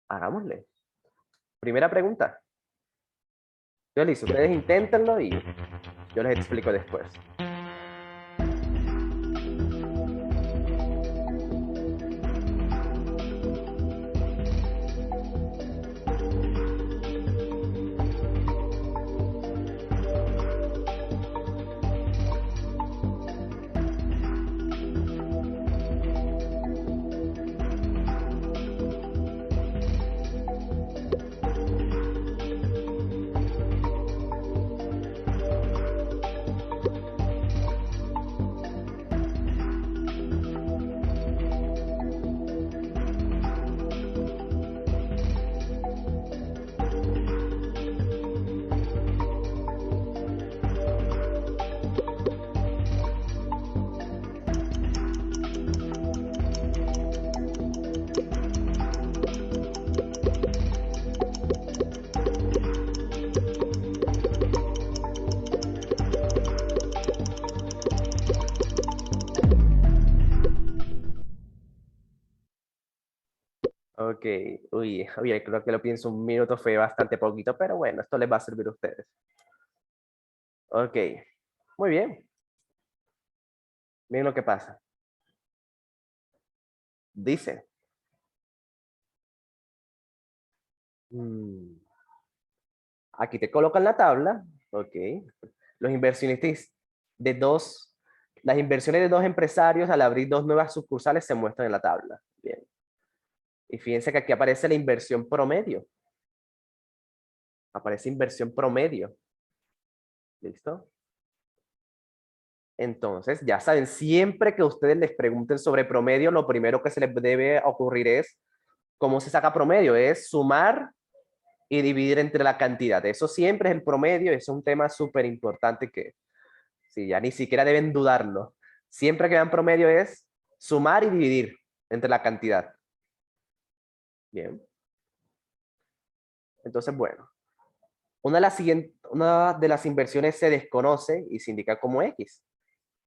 Hagámosle. Primera pregunta. Yo listo, ustedes inténtenlo y yo les explico después. Ok, uy, creo que lo pienso un minuto fue bastante poquito, pero bueno, esto les va a servir a ustedes. Ok, muy bien. Miren lo que pasa. Dice. Aquí te colocan la tabla, ok. Los inversionistas de dos, las inversiones de dos empresarios al abrir dos nuevas sucursales se muestran en la tabla. Bien. Y fíjense que aquí aparece la inversión promedio. Aparece inversión promedio. ¿Listo? Entonces, ya saben, siempre que ustedes les pregunten sobre promedio, lo primero que se les debe ocurrir es cómo se saca promedio, es sumar y dividir entre la cantidad. Eso siempre es el promedio, es un tema súper importante que sí, ya ni siquiera deben dudarlo. Siempre que vean promedio es sumar y dividir entre la cantidad. Bien. Entonces, bueno, una de las inversiones se desconoce y se indica como X.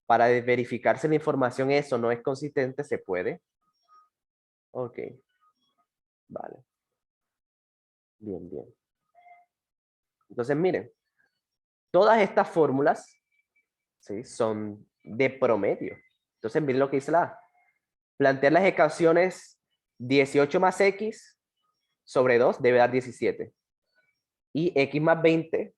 Para verificar si la información es o no es consistente, se puede. Ok. Vale. Bien, bien. Entonces, miren, todas estas fórmulas, ¿sí?, son de promedio. Entonces, miren lo que dice la A. Plantear las ecuaciones 18 más X sobre 2 debe dar 17. Y X más 20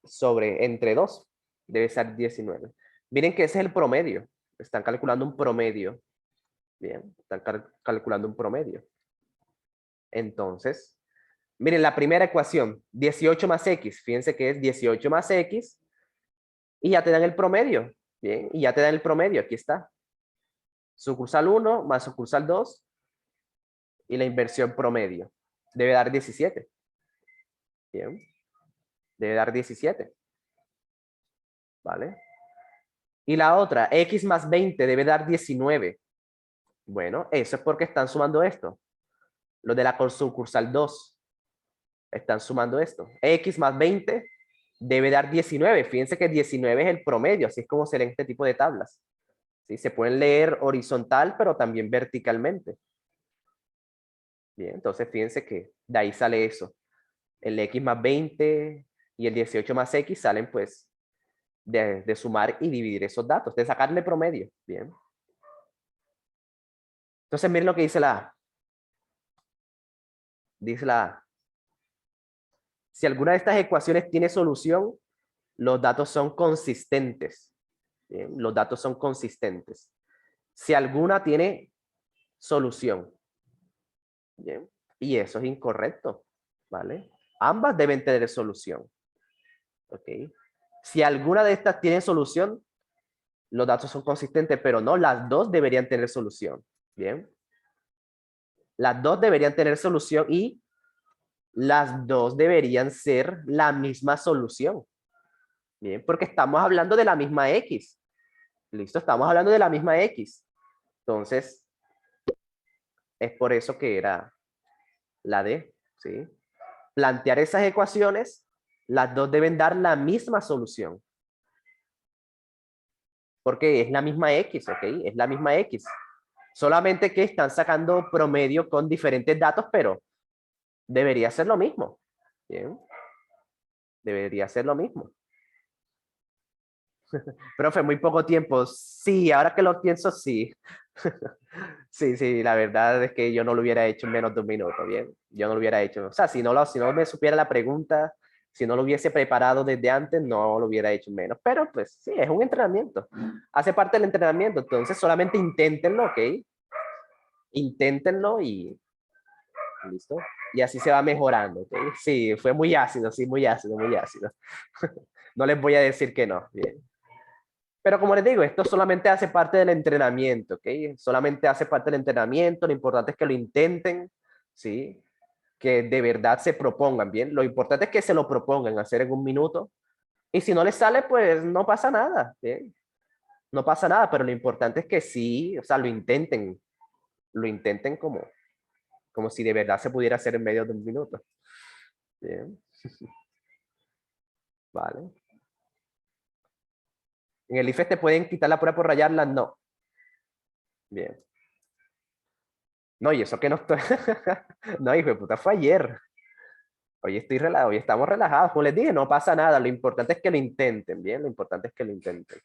sobre entre 2 debe ser 19. Miren que ese es el promedio. Están calculando un promedio. Bien, están calculando un promedio. Entonces, miren la primera ecuación, 18 más X. Fíjense que es 18 más X. Y ya te dan el promedio. Bien, y ya te dan el promedio. Aquí está. Sucursal 1 más sucursal 2. Y la inversión promedio. Debe dar 17. Bien. Debe dar 17. ¿Vale? Y la otra, X más 20 debe dar 19. Bueno, eso es porque están sumando esto. Los de la sucursal 2 están sumando esto. X más 20 debe dar 19. Fíjense que 19 es el promedio, así es como se leen este tipo de tablas. ¿Sí? Se pueden leer horizontal, pero también verticalmente. Bien, entonces fíjense que de ahí sale eso. El X más 20 y el 18 más X salen pues de sumar y dividir esos datos, de sacarle promedio. Bien. Entonces miren lo que dice la A. Dice la A. Si alguna de estas ecuaciones tiene solución, los datos son consistentes. Bien, los datos son consistentes. Si alguna tiene solución. Bien, y eso es incorrecto. ¿Vale? Ambas deben tener solución. ¿Ok? Si alguna de estas tiene solución, los datos son consistentes, pero no, las dos deberían tener solución. Bien. Las dos deberían tener solución y las dos deberían ser la misma solución. Bien, porque estamos hablando de la misma X. Listo, estamos hablando de la misma X. Entonces, es por eso que era la D, ¿sí? Plantear esas ecuaciones, las dos deben dar la misma solución. Porque es la misma X, ¿ok? Es la misma X. Solamente que están sacando promedio con diferentes datos, pero debería ser lo mismo. Bien. Debería ser lo mismo. Profe, muy poco tiempo. Sí, ahora que lo pienso, sí. Sí, sí, la verdad es que yo no lo hubiera hecho en menos de un minuto, ¿bien? Yo no lo hubiera hecho. O sea, si no me supiera la pregunta, si no lo hubiese preparado desde antes, no lo hubiera hecho en menos. Pero pues sí, es un entrenamiento. Hace parte del entrenamiento. Entonces solamente inténtenlo, ¿ok? Inténtenlo y listo. Y así se va mejorando, ¿ok? Sí, fue muy ácido, sí, muy ácido, muy ácido. No les voy a decir que no, bien. Pero como les digo, esto solamente hace parte del entrenamiento, ¿ok? Solamente hace parte del entrenamiento, lo importante es que lo intenten, ¿sí? Que de verdad se propongan, ¿bien? Lo importante es que se lo propongan hacer en un minuto. Y si no les sale, pues no pasa nada, ¿bien? No pasa nada, pero lo importante es que sí, o sea, lo intenten como si de verdad se pudiera hacer en medio de un minuto. Bien, vale. En el IFES te pueden quitar la prueba por rayarla, no. Bien. No, y eso que no estoy. No, hijo de puta, fue ayer. Hoy estoy relajado, hoy estamos relajados. Como les dije, no pasa nada. Lo importante es que lo intenten, ¿bien? Lo importante es que lo intenten.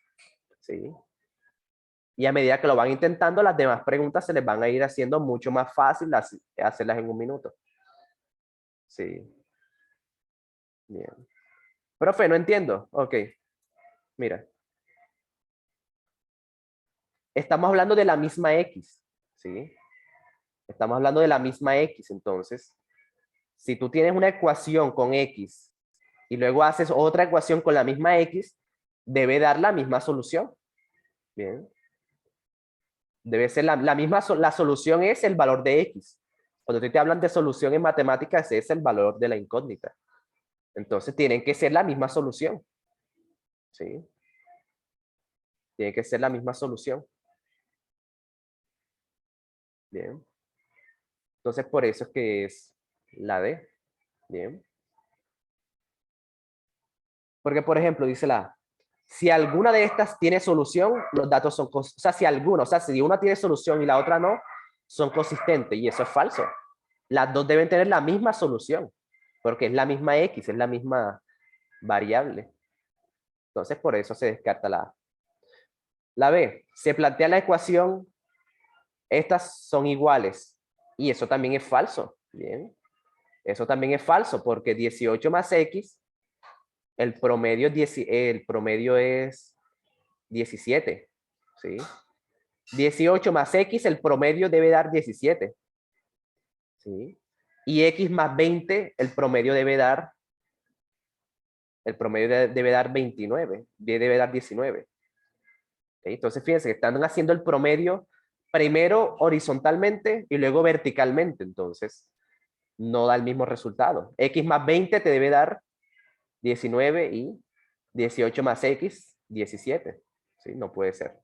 ¿Sí? Y a medida que lo van intentando, las demás preguntas se les van a ir haciendo mucho más fácil hacerlas en un minuto. Sí. Bien. Profe, no entiendo. Ok, mira. Estamos hablando de la misma X. ¿Sí? Estamos hablando de la misma X. Entonces, si tú tienes una ecuación con X y luego haces otra ecuación con la misma X, debe dar la misma solución. Bien. Debe ser la misma, la solución es el valor de X. Cuando te hablan de solución en matemáticas, es el valor de la incógnita. Entonces, tienen que ser la misma solución. ¿Sí? Tiene que ser la misma solución. Bien. Entonces, por eso es que es la D. Bien. Porque, por ejemplo, dice la A, si alguna de estas tiene solución, los datos son, o sea, si alguna, o sea, si una tiene solución y la otra no, son consistentes. Y eso es falso. Las dos deben tener la misma solución, porque es la misma X, es la misma variable. Entonces, por eso se descarta la A. La B, se plantea la ecuación, estas son iguales. Y eso también es falso. Bien. Eso también es falso, porque 18 más X, el promedio es 17. ¿Sí? 18 más X, el promedio debe dar 17. ¿Sí? Y X más 20, el promedio debe dar 29, debe dar 19. ¿Sí? Entonces, fíjense que están haciendo el promedio primero horizontalmente y luego verticalmente. Entonces, no da el mismo resultado. X más 20 te debe dar 19 y 18 más X, 17. ¿Sí? No puede ser.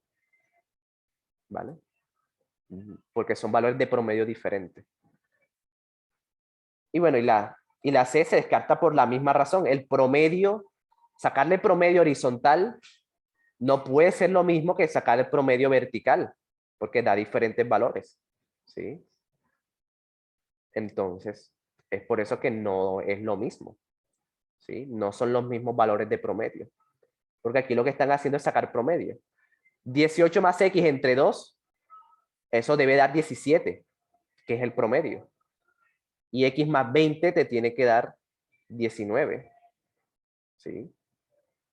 ¿Vale? Porque son valores de promedio diferentes. Y bueno, y la C se descarta por la misma razón. El promedio, sacarle promedio horizontal no puede ser lo mismo que sacar el promedio vertical, porque da diferentes valores. ¿Sí? Entonces, es por eso que no es lo mismo. ¿Sí? No son los mismos valores de promedio. Porque aquí lo que están haciendo es sacar promedio. 18 más X entre 2, eso debe dar 17, que es el promedio. Y X más 20 te tiene que dar 19. ¿Sí?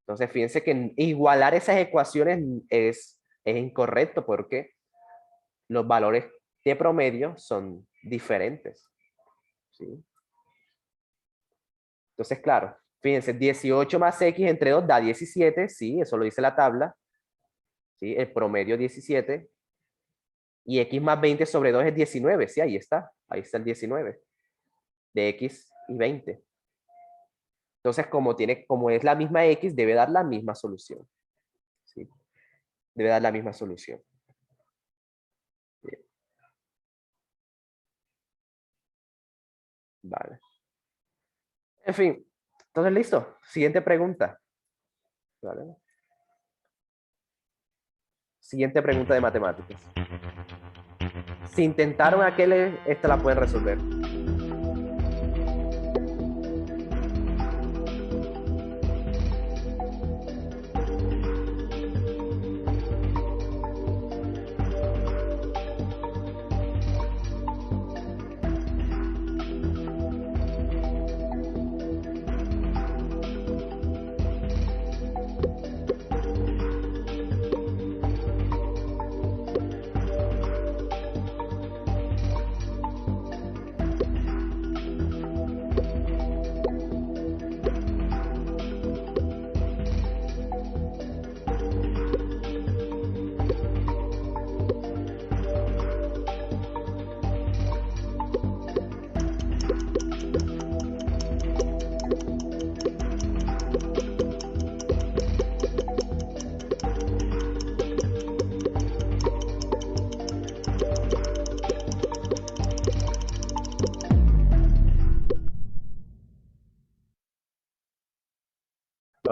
Entonces, fíjense que igualar esas ecuaciones es incorrecto porque los valores de promedio son diferentes. ¿Sí? Entonces, claro, fíjense, 18 más X entre 2 da 17, sí, eso lo dice la tabla. ¿Sí? El promedio 17. Y X más 20 sobre 2 es 19, sí, ahí está el 19 de X y 20. Entonces, como es la misma X, debe dar la misma solución. ¿Sí? Debe dar la misma solución. Bien. Vale. En fin, entonces listo. Siguiente pregunta. ¿Vale? Siguiente pregunta de matemáticas. Si intentaron aquel, esta la pueden resolver.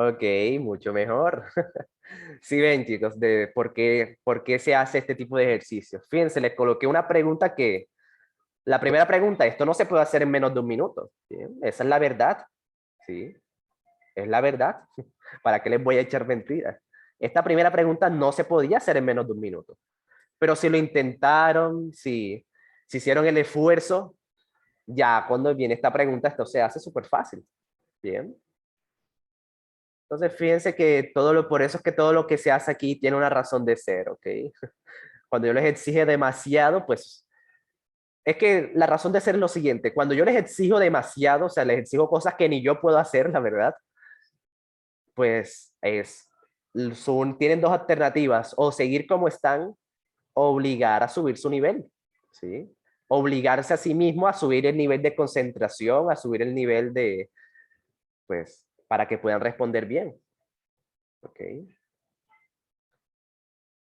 Ok, mucho mejor. Sí ven, chicos, de por qué se hace este tipo de ejercicio. Fíjense, les coloqué una pregunta que, la primera pregunta, esto no se puede hacer en menos de un minuto. ¿Bien? Esa es la verdad, ¿sí? Es la verdad. ¿Para qué les voy a echar mentiras? Esta primera pregunta no se podía hacer en menos de un minuto. Pero si lo intentaron, si hicieron el esfuerzo, ya cuando viene esta pregunta, esto se hace súper fácil. Bien. Entonces, fíjense que por eso es que todo lo que se hace aquí tiene una razón de ser, ¿ok? Cuando yo les exige demasiado, pues es que la razón de ser es lo siguiente, cuando yo les exijo demasiado, o sea, les exijo cosas que ni yo puedo hacer, la verdad, pues tienen dos alternativas, o seguir como están, o obligar a subir su nivel, ¿sí? Obligarse a sí mismo a subir el nivel de concentración, a subir el nivel de, pues, para que puedan responder bien, ¿ok?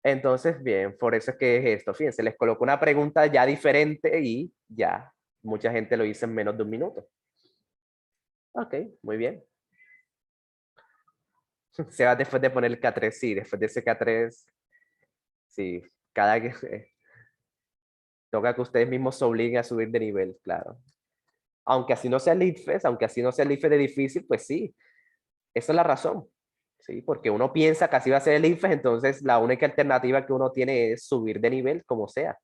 Entonces, bien, por eso es que es esto. Fíjense, les coloco una pregunta ya diferente y ya, mucha gente lo hizo en menos de un minuto. Ok, muy bien. Se va después de poner el K3, sí, después de ese K3, sí, cada que toca que ustedes mismos se obliguen a subir de nivel, claro. Aunque así no sea el ITFES, aunque así no sea el ITFES de difícil, pues sí, esa es la razón. Sí, porque uno piensa que así va a ser el ITFES, entonces la única alternativa que uno tiene es subir de nivel como sea.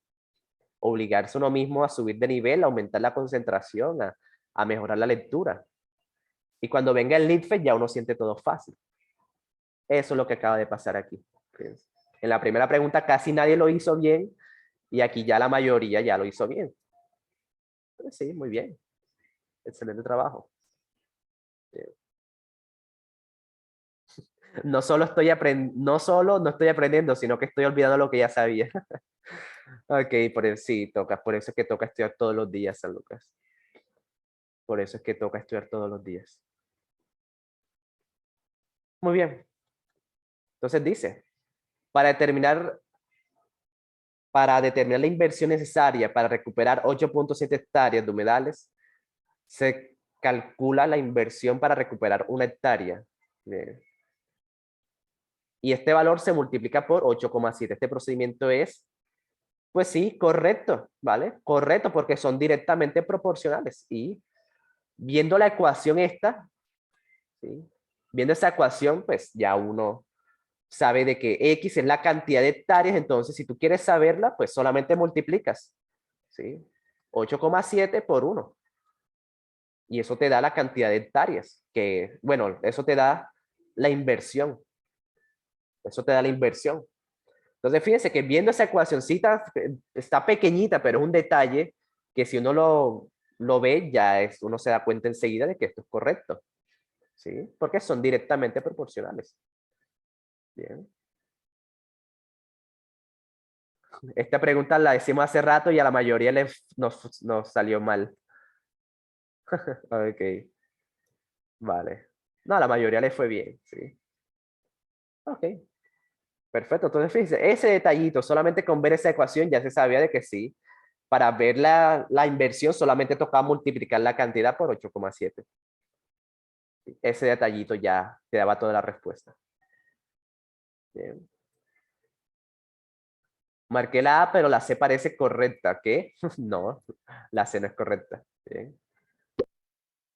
Obligarse uno mismo a subir de nivel, a aumentar la concentración, a mejorar la lectura. Y cuando venga el ITFES ya uno siente todo fácil. Eso es lo que acaba de pasar aquí. Fíjense. En la primera pregunta casi nadie lo hizo bien y aquí ya la mayoría ya lo hizo bien. Pues sí, muy bien. Excelente trabajo. No solo no estoy aprendiendo, sino que estoy olvidando lo que ya sabía. Ok, sí, toca. Por eso es que toca estudiar todos los días, San Lucas. Por eso es que toca estudiar todos los días. Muy bien. Entonces dice, para determinar, para determinar la inversión necesaria para recuperar 8.7 hectáreas de humedales, se calcula la inversión para recuperar una hectárea. Bien. Y este valor se multiplica por 8,7. Este procedimiento es, pues sí, correcto, ¿vale? Correcto, porque son directamente proporcionales. Y viendo la ecuación esta, ¿sí? Viendo esa ecuación, pues ya uno sabe de que X es la cantidad de hectáreas, entonces si tú quieres saberla, pues solamente multiplicas, ¿sí? 8,7 por 1. Y eso te da la cantidad de hectáreas, que, bueno, eso te da la inversión. Eso te da la inversión. Entonces, fíjense que viendo esa ecuacióncita, está pequeñita, pero es un detalle que si uno lo ve, uno se da cuenta enseguida de que esto es correcto. ¿Sí? Porque son directamente proporcionales. Bien. Esta pregunta la decimos hace rato y a la mayoría nos salió mal. Ok, vale. No, a la mayoría le fue bien, sí. Ok, perfecto. Entonces, fíjense, ese detallito, solamente con ver esa ecuación ya se sabía de que sí. Para ver la inversión solamente tocaba multiplicar la cantidad por 8,7. Ese detallito ya te daba toda la respuesta. Bien. Marqué la A, pero la C parece correcta. ¿Qué? No, la C no es correcta. Bien.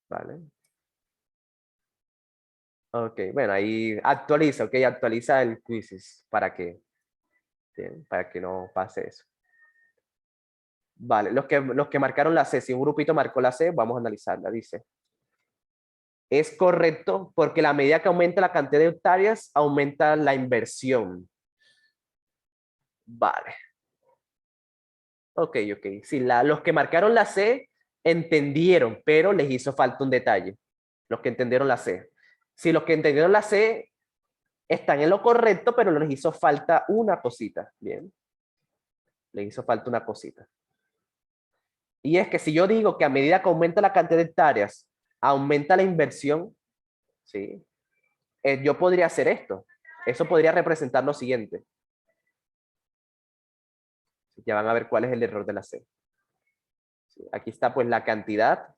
Vale. Ok, bueno, ahí actualiza, ok, actualiza el quizzes bien, para que no pase eso. Vale, los que marcaron la C, si un grupito marcó la C, vamos a analizarla, dice. Es correcto porque la medida que aumenta la cantidad de hectáreas, aumenta la inversión. Vale. Ok. Sí, los que marcaron la C entendieron, pero les hizo falta un detalle. Los que entendieron la C. Si los que entendieron la C están en lo correcto, pero les hizo falta una cosita. Bien. Les hizo falta una cosita. Y es que si yo digo que a medida que aumenta la cantidad de hectáreas, aumenta la inversión, ¿sí? Yo podría hacer esto. Eso podría representar lo siguiente. Ya van a ver cuál es el error de la C. ¿Sí? Aquí está pues la cantidad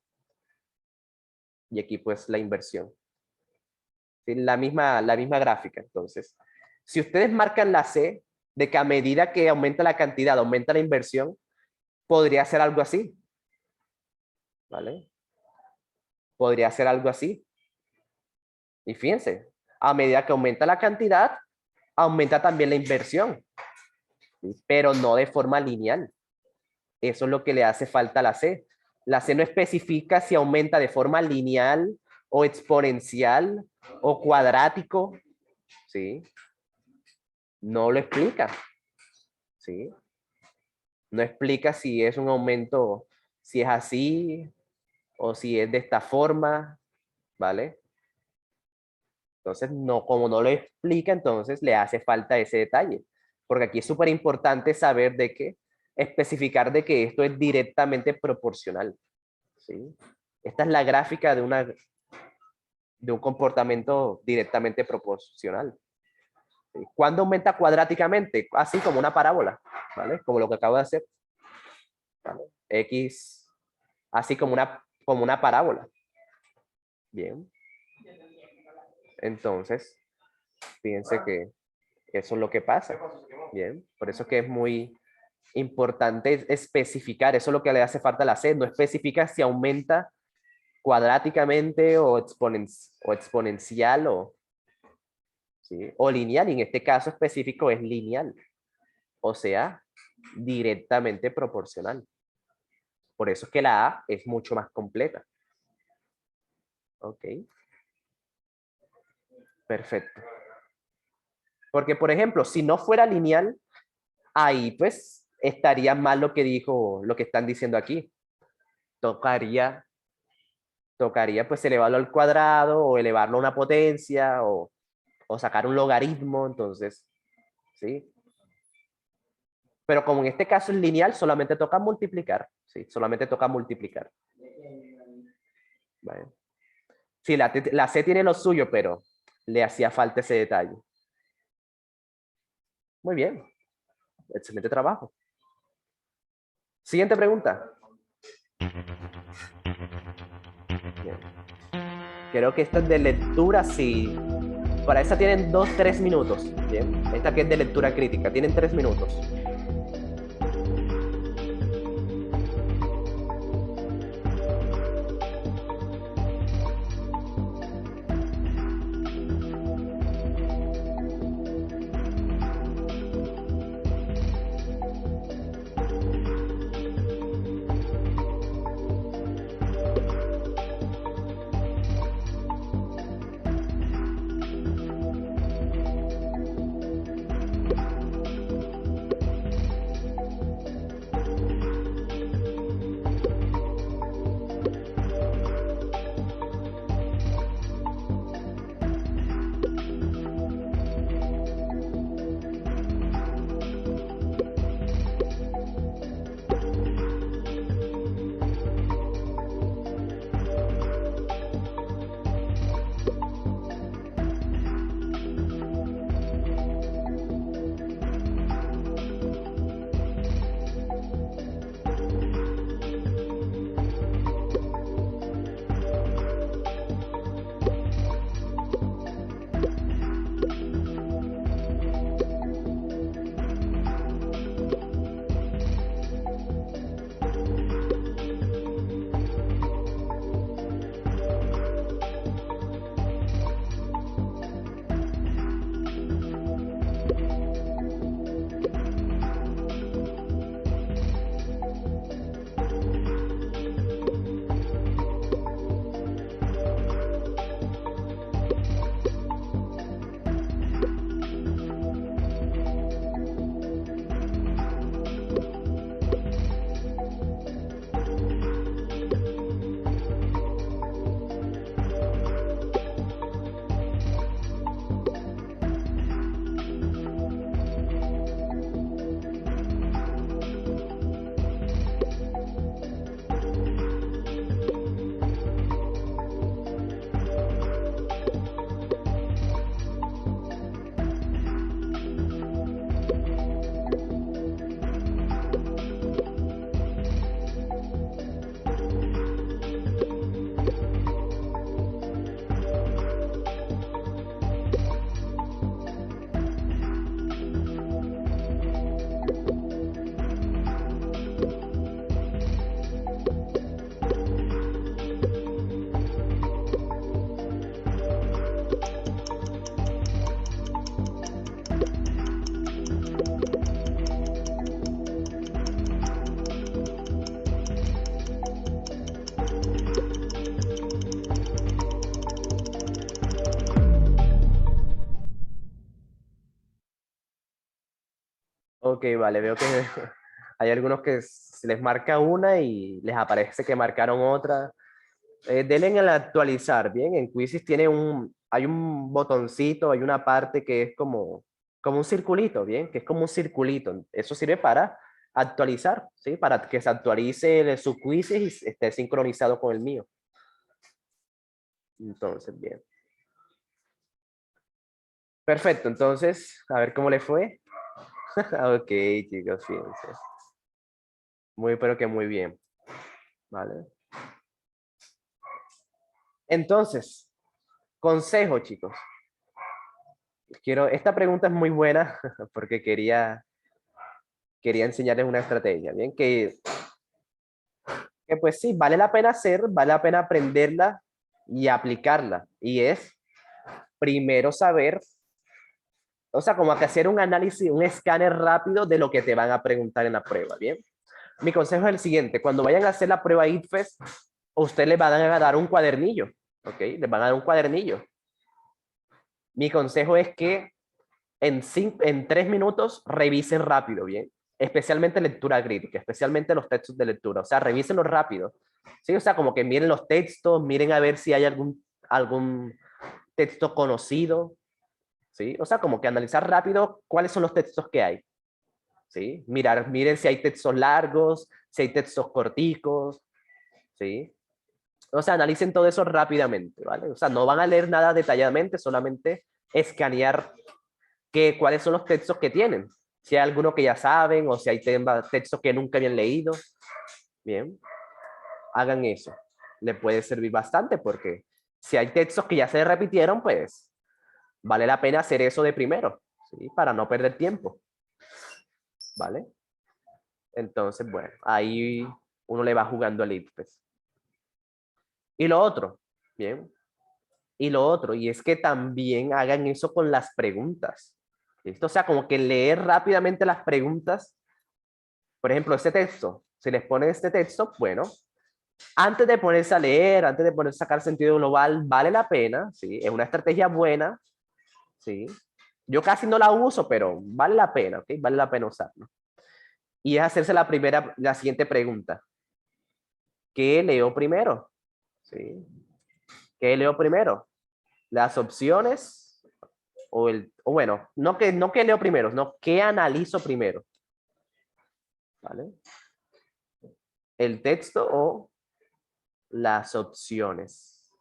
y aquí pues la inversión. ¿Sí? La misma gráfica. Entonces, si ustedes marcan la C de que a medida que aumenta la cantidad, aumenta la inversión, podría ser algo así. ¿Vale? Podría ser algo así. Y fíjense, a medida que aumenta la cantidad, aumenta también la inversión, ¿sí? Pero no de forma lineal. Eso es lo que le hace falta a la C. La C no especifica si aumenta de forma lineal o exponencial o cuadrático, ¿sí? No lo explica, ¿sí? No explica si es un aumento, si es así o si es de esta forma, ¿vale? Entonces, no, como no lo explica, entonces le hace falta ese detalle. Porque aquí es súper importante saber de qué, especificar de que esto es directamente proporcional, ¿sí? Esta es la gráfica de un comportamiento directamente proporcional. ¿Sí? ¿Cuándo aumenta cuadráticamente? Así como una parábola, ¿vale? Como lo que acabo de hacer. ¿Vale? X, así como una parábola. Bien. Entonces, fíjense que eso es lo que pasa. Bien. Por eso es que es muy importante especificar. Eso es lo que le hace falta a la C. No especifica si aumenta cuadráticamente o exponencial ¿sí? O lineal. Y en este caso específico es lineal. O sea, directamente proporcional. Por eso es que la A es mucho más completa. Ok. Perfecto. Porque, por ejemplo, si no fuera lineal, ahí pues estaría mal lo que están diciendo aquí. Tocaría, tocaría pues elevarlo al cuadrado o elevarlo a una potencia o sacar un logaritmo, entonces, ¿sí? Pero como en este caso es lineal, solamente toca multiplicar, ¿sí? Solamente toca multiplicar. ¿Vale? Sí, la C tiene lo suyo, pero le hacía falta ese detalle. Muy bien. Excelente trabajo. Siguiente pregunta. Bien. Creo que esta es de lectura, sí. Para esta tienen 2, 3 minutos. Bien. Esta que es de lectura crítica, tienen 3 minutos. Ok, vale, veo que hay algunos que se les marca una y les aparece que marcaron otra. Denle en el actualizar, ¿bien? En Quizzes hay un botoncito, hay una parte que es como un circulito, ¿bien? Que es como un circulito. Eso sirve para actualizar, ¿sí? Para que se actualice su Quizzes y esté sincronizado con el mío. Entonces, bien. Perfecto, entonces, a ver cómo le fue. Ok, chicos, fíjense. Pero que muy bien. ¿Vale? Entonces, consejo, chicos. Esta pregunta es muy buena porque quería enseñarles una estrategia, ¿bien? Que pues sí, vale la pena hacer, vale la pena aprenderla y aplicarla. Y es primero saber, o sea, como que hacer un análisis, un escáner rápido de lo que te van a preguntar en la prueba, ¿bien? Mi consejo es el siguiente, cuando vayan a hacer la prueba ITFES, usted le van a dar un cuadernillo, ¿ok? Les van a dar un cuadernillo. Mi consejo es que en 3 minutos revisen rápido, ¿bien? Especialmente lectura crítica, especialmente los textos de lectura, o sea, revísenlo rápido, ¿sí? O sea, como que miren los textos, miren a ver si hay algún texto conocido, ¿sí? O sea, como que analizar rápido cuáles son los textos que hay, ¿sí? Miren si hay textos largos, si hay textos corticos, ¿sí? O sea, analicen todo eso rápidamente, ¿vale? O sea, no van a leer nada detalladamente, solamente escanear cuáles son los textos que tienen. Si hay alguno que ya saben o si hay textos que nunca habían leído. Bien, hagan eso. Le puede servir bastante porque si hay textos que ya se repitieron, pues vale la pena hacer eso de primero, ¿sí? Para no perder tiempo. ¿Vale? Entonces, bueno, ahí uno le va jugando al ITFES. Y lo otro, bien. Y lo otro, y es que también hagan eso con las preguntas. ¿Listo? O sea, como que leer rápidamente las preguntas. Por ejemplo, este texto, si les ponen este texto, bueno, antes de ponerse a leer, antes de ponerse a sacar sentido global, vale la pena, ¿sí? Es una estrategia buena, ¿sí? Yo casi no la uso, pero vale la pena, ¿ok? Vale la pena usarlo. Y es hacerse la siguiente pregunta. ¿Qué leo primero? ¿Sí? ¿Qué leo primero? ¿Las opciones o bueno, no que leo primero, no, ¿qué analizo primero? ¿Vale? ¿El texto o las opciones?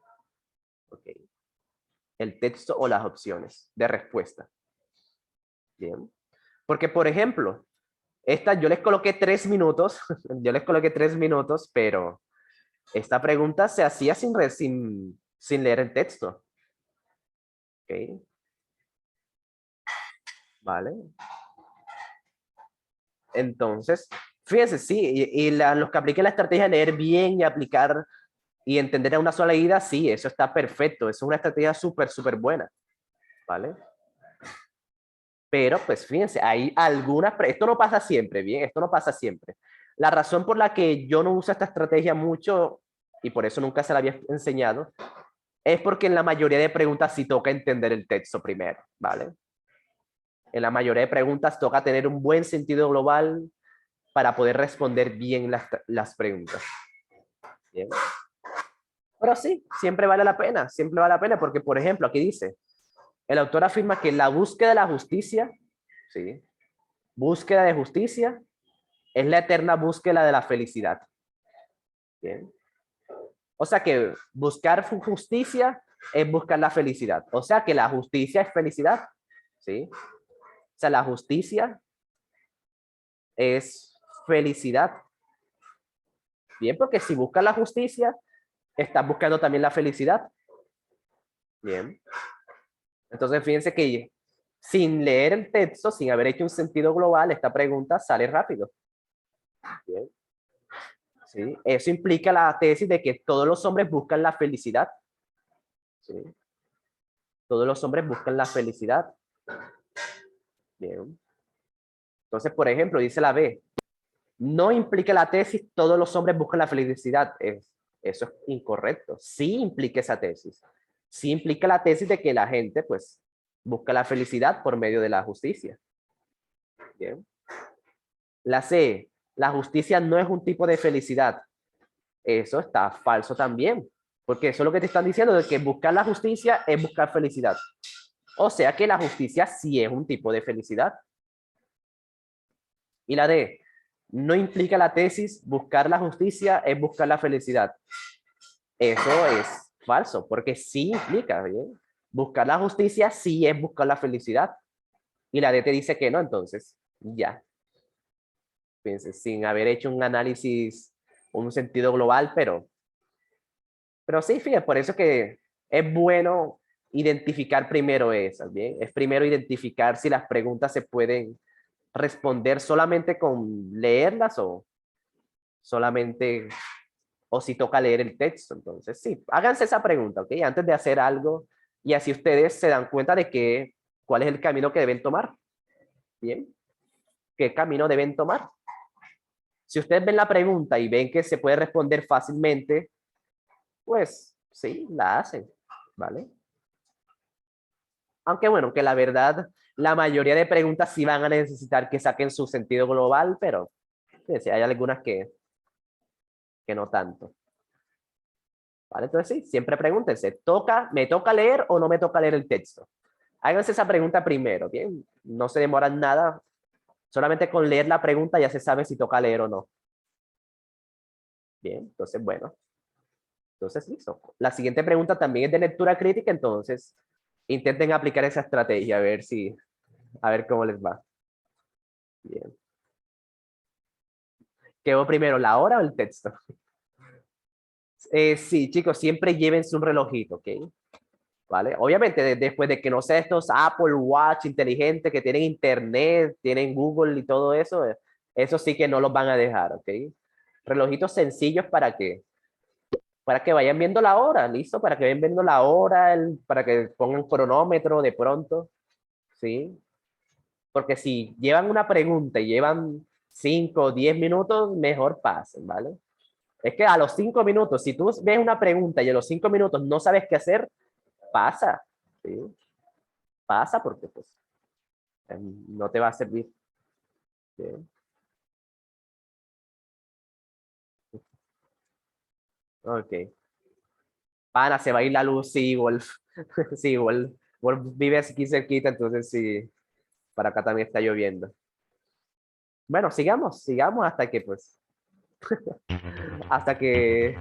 Ok. El texto o las opciones de respuesta. Bien. Porque, por ejemplo, yo les coloqué 3 minutos, yo les coloqué 3 minutos, pero esta pregunta se hacía sin leer el texto. ¿Ok? ¿Vale? Entonces, fíjense, sí, los que apliquen la estrategia de leer bien y aplicar y entender a una sola ida, sí, eso está perfecto, eso es una estrategia súper, súper buena, ¿vale? Pero, pues, fíjense, hay esto no pasa siempre, bien, esto no pasa siempre. La razón por la que yo no uso esta estrategia mucho, y por eso nunca se la había enseñado, es porque en la mayoría de preguntas sí toca entender el texto primero, ¿vale? En la mayoría de preguntas toca tener un buen sentido global para poder responder bien las preguntas. Bien. Pero sí, siempre vale la pena porque, por ejemplo, aquí dice, el autor afirma que la búsqueda de la justicia, ¿sí? Búsqueda de justicia es la eterna búsqueda de la felicidad. Bien. O sea que buscar justicia es buscar la felicidad. O sea que la justicia es felicidad, ¿sí? O sea, la justicia es felicidad. Bien, porque si buscas la justicia, estás buscando también la felicidad. Bien. Entonces, fíjense que sin leer el texto, sin haber hecho un sentido global, esta pregunta sale rápido. Bien. ¿Sí? Eso implica la tesis de que todos los hombres buscan la felicidad. ¿Sí? Todos los hombres buscan la felicidad. Bien. Entonces, por ejemplo, dice la B, no implica la tesis todos los hombres buscan la felicidad. Eso es incorrecto. Sí implica esa tesis. Sí implica la tesis de que la gente, pues, busca la felicidad por medio de la justicia. Bien. La C, la justicia no es un tipo de felicidad. Eso está falso también, porque eso es lo que te están diciendo, de que buscar la justicia es buscar felicidad. O sea que la justicia sí es un tipo de felicidad. Y la D, no implica la tesis, buscar la justicia es buscar la felicidad. Eso es falso, porque sí implica, ¿bien? Buscar la justicia sí es buscar la felicidad. Y la D te dice que no, entonces, ya. Fíjense, sin haber hecho un análisis, un sentido global, pero sí, fíjense, por eso que es bueno identificar primero esas, ¿bien? Es primero identificar si las preguntas se pueden responder solamente con leerlas o solamente, o si toca leer el texto. Entonces, sí, háganse esa pregunta, ¿ok? Antes de hacer algo y así ustedes se dan cuenta de que, cuál es el camino que deben tomar, ¿bien? ¿Qué camino deben tomar? Si ustedes ven la pregunta y ven que se puede responder fácilmente, pues sí, la hacen, ¿vale? Aunque bueno, que la verdad, la mayoría de preguntas sí van a necesitar que saquen su sentido global, pero sí, hay algunas que no tanto. ¿Vale? Entonces sí, siempre pregúntense, ¿me toca leer o no me toca leer el texto? Háganse esa pregunta primero, ¿bien? No se demoran nada, solamente con leer la pregunta ya se sabe si toca leer o no. Bien, entonces bueno, entonces listo. La siguiente pregunta también es de lectura crítica, entonces intenten aplicar esa estrategia a ver cómo les va. Bien. ¿Qué va primero, la hora o el texto? Sí, chicos, siempre lleven su relojito, ¿ok? ¿Vale? Obviamente, después de que no sea estos Apple Watch inteligentes que tienen internet, tienen Google y todo eso, eso sí que no los van a dejar, ¿ok? Relojitos sencillos para que vayan viendo la hora, ¿listo? Para que vayan viendo la hora, para que pongan cronómetro de pronto, ¿sí? Porque si llevan una pregunta y llevan 5 o 10 minutos, mejor pasen, ¿vale? Es que a los 5 minutos, si tú ves una pregunta y a los 5 minutos no sabes qué hacer, pasa, ¿sí? Pasa porque pues no te va a servir. ¿Sí? Ok. Pana, se va a ir la luz, sí, Wolf. Sí, Wolf vive aquí cerquita, entonces sí, para acá también está lloviendo. Bueno, sigamos hasta que pues, hasta que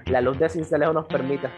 la luz de Cincelejo nos permita.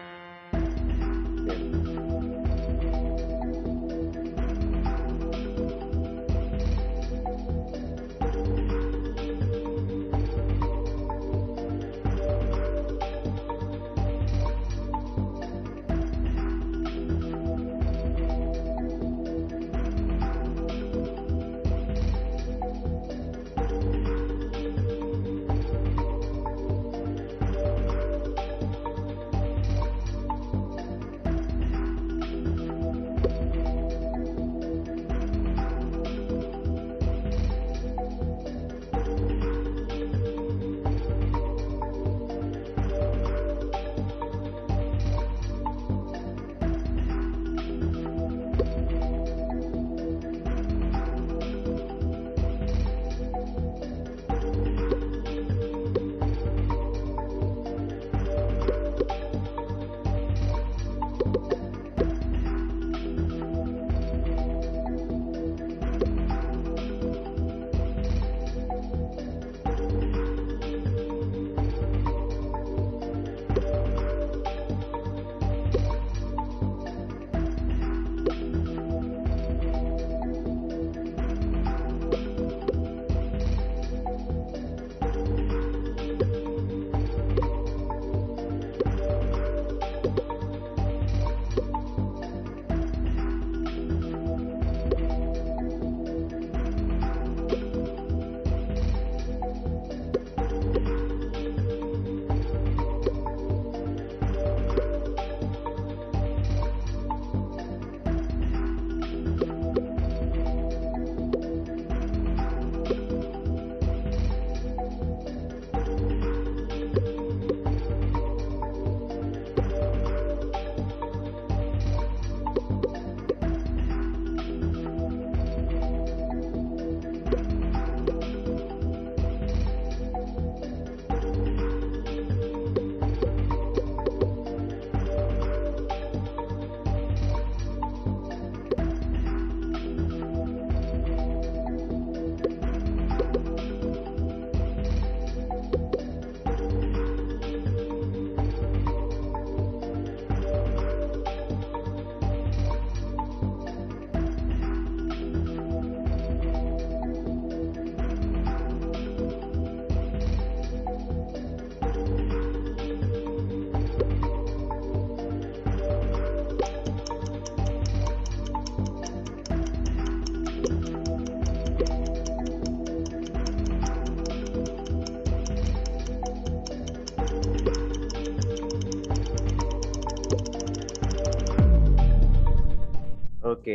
Ok,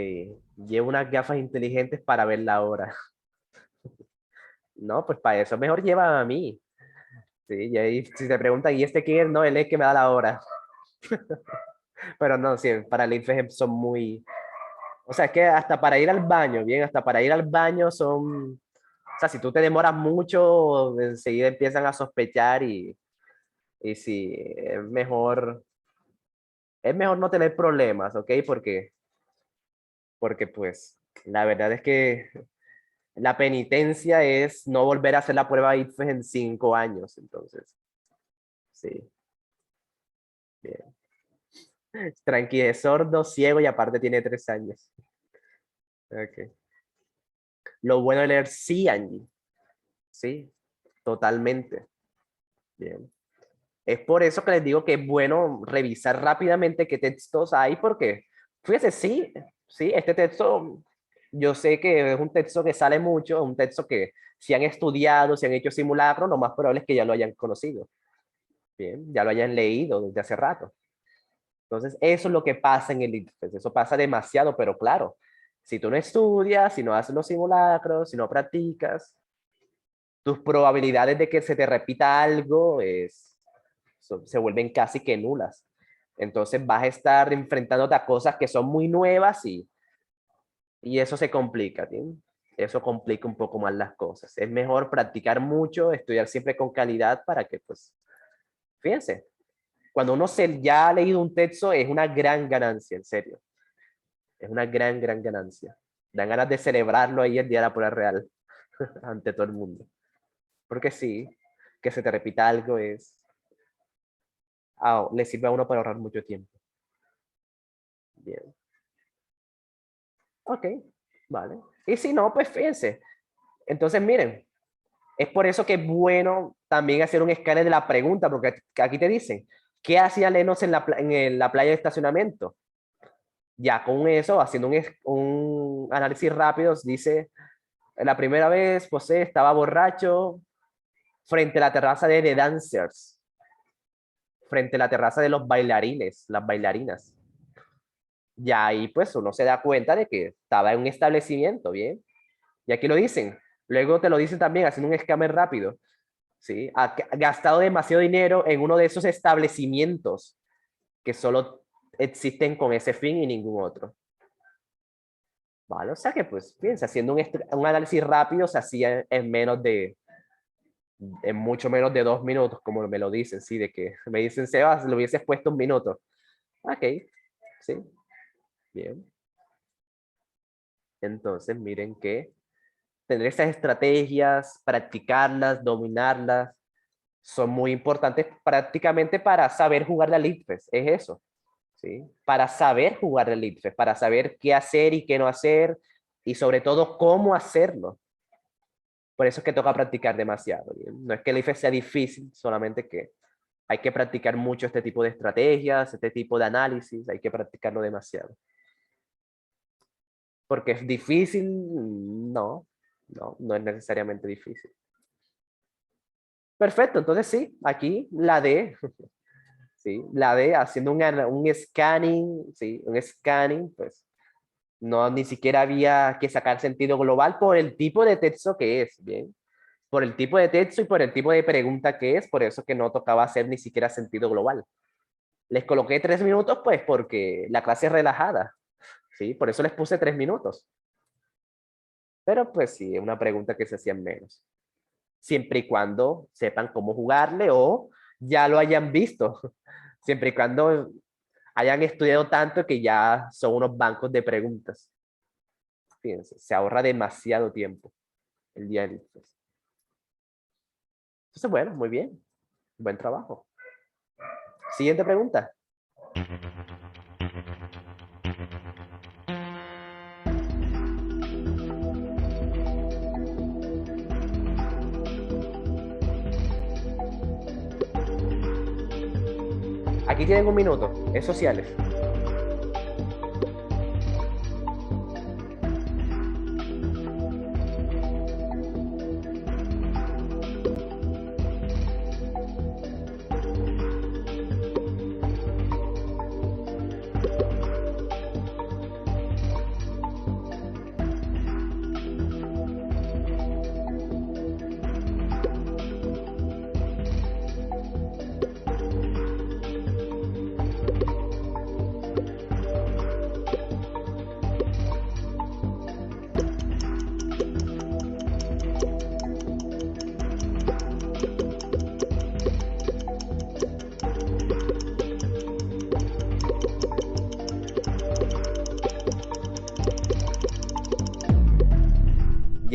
llevo unas gafas inteligentes para ver la hora. No, pues para eso mejor lleva a mí. Sí, y ahí si te preguntan, ¿y este quién es? No, él es el que me da la hora. Pero no, sí, para el IFES son muy... O sea, es que hasta para ir al baño, bien, hasta para ir al baño son... O sea, si tú te demoras mucho, enseguida empiezan a sospechar y sí, es mejor no tener problemas, ¿ok? Porque pues la verdad es que la penitencia es no volver a hacer la prueba IFES en 5 años, entonces, sí, bien. Tranqui, es sordo, ciego y aparte tiene 3 años. Ok. Lo bueno de leer sí, Angie. Sí, totalmente. Bien. Es por eso que les digo que es bueno revisar rápidamente qué textos hay, porque, fíjese, sí, sí, este texto, yo sé que es un texto que sale mucho, un texto que si han estudiado, si han hecho simulacro, lo más probable es que ya lo hayan conocido. Bien, ya lo hayan leído desde hace rato. Entonces, eso es lo que pasa en el ITFES. Eso pasa demasiado, pero claro, si tú no estudias, si no haces los simulacros, si no practicas, tus probabilidades de que se te repita algo se vuelven casi que nulas. Entonces vas a estar enfrentándote a cosas que son muy nuevas y eso se complica, ¿sí? Eso complica un poco más las cosas. Es mejor practicar mucho, estudiar siempre con calidad para que, pues, fíjense, cuando uno ya ha leído un texto es una gran ganancia, en serio. Es una gran, gran ganancia. Dan ganas de celebrarlo ahí el día de la prueba real ante todo el mundo. Porque sí, que se te repita algo le sirve a uno para ahorrar mucho tiempo. Bien. Ok, vale. Y si no, pues fíjense. Entonces, miren, es por eso que es bueno también hacer un escáner de la pregunta, porque aquí te dicen, ¿qué hacía Lenos en la playa de estacionamiento? Ya con eso, haciendo un análisis rápido, dice, la primera vez, José estaba borracho frente a la terraza de The Dancers, frente a la terraza de los bailarines, las bailarinas. Ya ahí pues uno se da cuenta de que estaba en un establecimiento, ¿bien? Y aquí lo dicen. Luego te lo dicen también haciendo un escáner rápido. ¿Sí? Ha gastado demasiado dinero en uno de esos establecimientos que solo existen con ese fin y ningún otro. ¿Vale? O sea que pues, fíjense, haciendo un análisis rápido se hacía en mucho menos de 2 minutos, como me lo dicen, sí, de que me dicen, Sebas, lo hubieses puesto 1 minuto. Ok, sí, bien. Entonces, miren que tener esas estrategias, practicarlas, dominarlas, son muy importantes prácticamente para saber jugar la League Fest. Es eso, ¿sí? Para saber jugar la League Fest, para saber qué hacer y qué no hacer, y sobre todo cómo hacerlo. Por eso es que toca practicar demasiado. ¿Bien? No es que el IFE sea difícil, solamente que hay que practicar mucho este tipo de estrategias, este tipo de análisis, hay que practicarlo demasiado. Porque es difícil, no es necesariamente difícil. Perfecto, entonces sí, aquí la D, sí, la D haciendo un scanning, sí, un scanning, pues no ni siquiera había que sacar sentido global por el tipo de texto que es, bien, por el tipo de texto y por el tipo de pregunta que es, por eso que no tocaba hacer ni siquiera sentido global. Les coloqué 3 minutos, pues porque la clase es relajada, sí, por eso les puse 3 minutos. Pero pues sí, es una pregunta que se hacían menos. Siempre y cuando sepan cómo jugarle o ya lo hayan visto. Siempre y cuando hayan estudiado tanto que ya son unos bancos de preguntas. Fíjense, se ahorra demasiado tiempo el día del ICFES. Entonces, bueno, muy bien. Buen trabajo. Siguiente pregunta. Aquí tienen 1 minuto. Es sociales.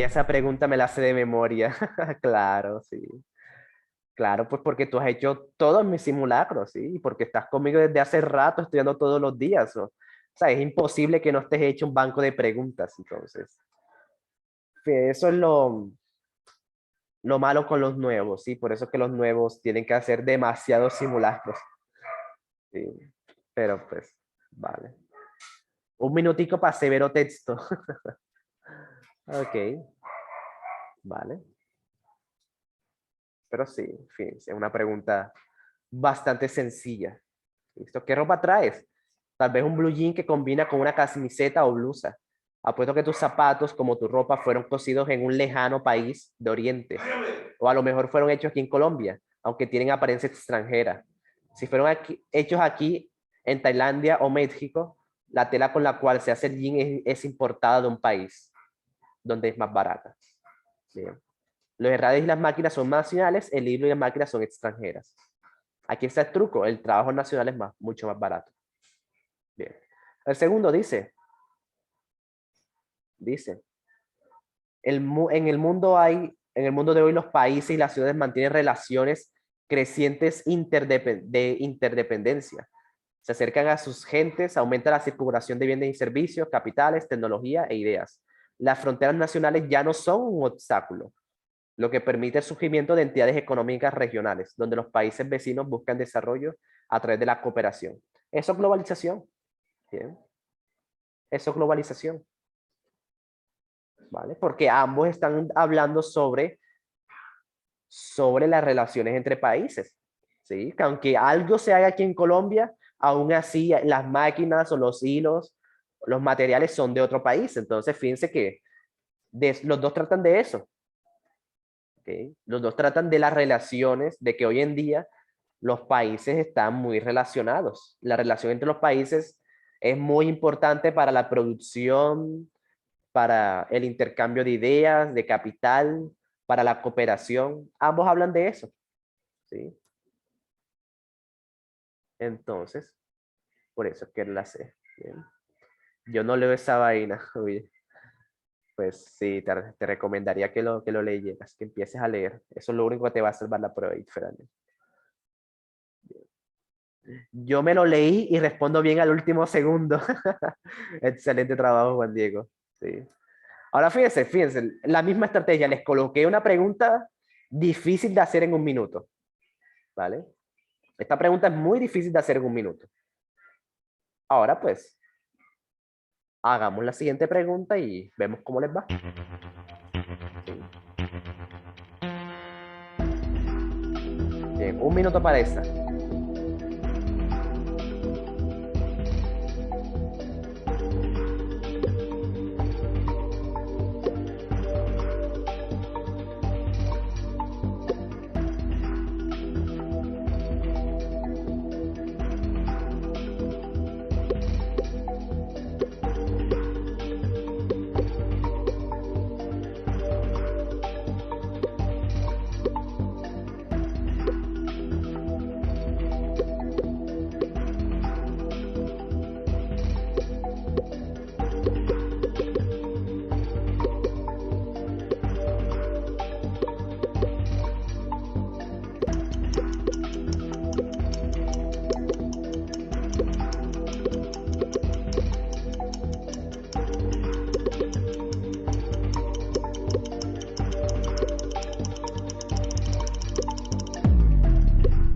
Y esa pregunta me la sé de memoria. Claro, sí. Claro, pues porque tú has hecho todos mis simulacros, ¿sí? Y porque estás conmigo desde hace rato estudiando todos los días, ¿no? O sea, es imposible que no estés hecho un banco de preguntas, entonces. Eso es lo malo con los nuevos, ¿sí? Por eso es que los nuevos tienen que hacer demasiados simulacros, ¿sí? Pero pues, vale. Un minutico para severo texto. Ok, vale. Pero sí, en fin, es una pregunta bastante sencilla. ¿Listo? ¿Qué ropa traes? Tal vez un blue jean que combina con una camiseta o blusa. Apuesto que tus zapatos, como tu ropa, fueron cosidos en un lejano país de Oriente. O a lo mejor fueron hechos aquí en Colombia, aunque tienen apariencia extranjera. Si fueron hechos aquí en Tailandia o México, la tela con la cual se hace el jean es importada de un país donde es más barata. Bien. Los herrades y las máquinas son nacionales, el hilo y las máquinas son extranjeras. Aquí está el truco, el trabajo nacional es mucho más barato. Bien. El segundo dice, en el mundo de hoy los países y las ciudades mantienen relaciones crecientes de interdependencia. Se acercan a sus gentes, aumenta la circulación de bienes y servicios, capitales, tecnología e ideas. Las fronteras nacionales ya no son un obstáculo, lo que permite el surgimiento de entidades económicas regionales, donde los países vecinos buscan desarrollo a través de la cooperación. Eso es globalización. Bien. Eso es globalización. ¿Vale? Porque ambos están hablando sobre las relaciones entre países. ¿Sí? Que aunque algo se haga aquí en Colombia, aún así las máquinas o los hilos, los materiales son de otro país. Entonces, fíjense que los dos tratan de eso. ¿Okay? Los dos tratan de las relaciones, de que hoy en día los países están muy relacionados. La relación entre los países es muy importante para la producción, para el intercambio de ideas, de capital, para la cooperación. Ambos hablan de eso, ¿sí? Entonces, por eso es que la sé. Bien. Yo no leo esa vaina, oye. Pues sí, te recomendaría que lo leyeras, que empieces a leer. Eso es lo único que te va a salvar la prueba, Fernando. Yo me lo leí y respondo bien al último segundo. Excelente trabajo, Juan Diego. Sí. Ahora fíjense, la misma estrategia. Les coloqué una pregunta difícil de hacer en un minuto, ¿vale? Esta pregunta es muy difícil de hacer en un minuto. Ahora pues, hagamos la siguiente pregunta y vemos cómo les va. Sí. Bien, un minuto para esta.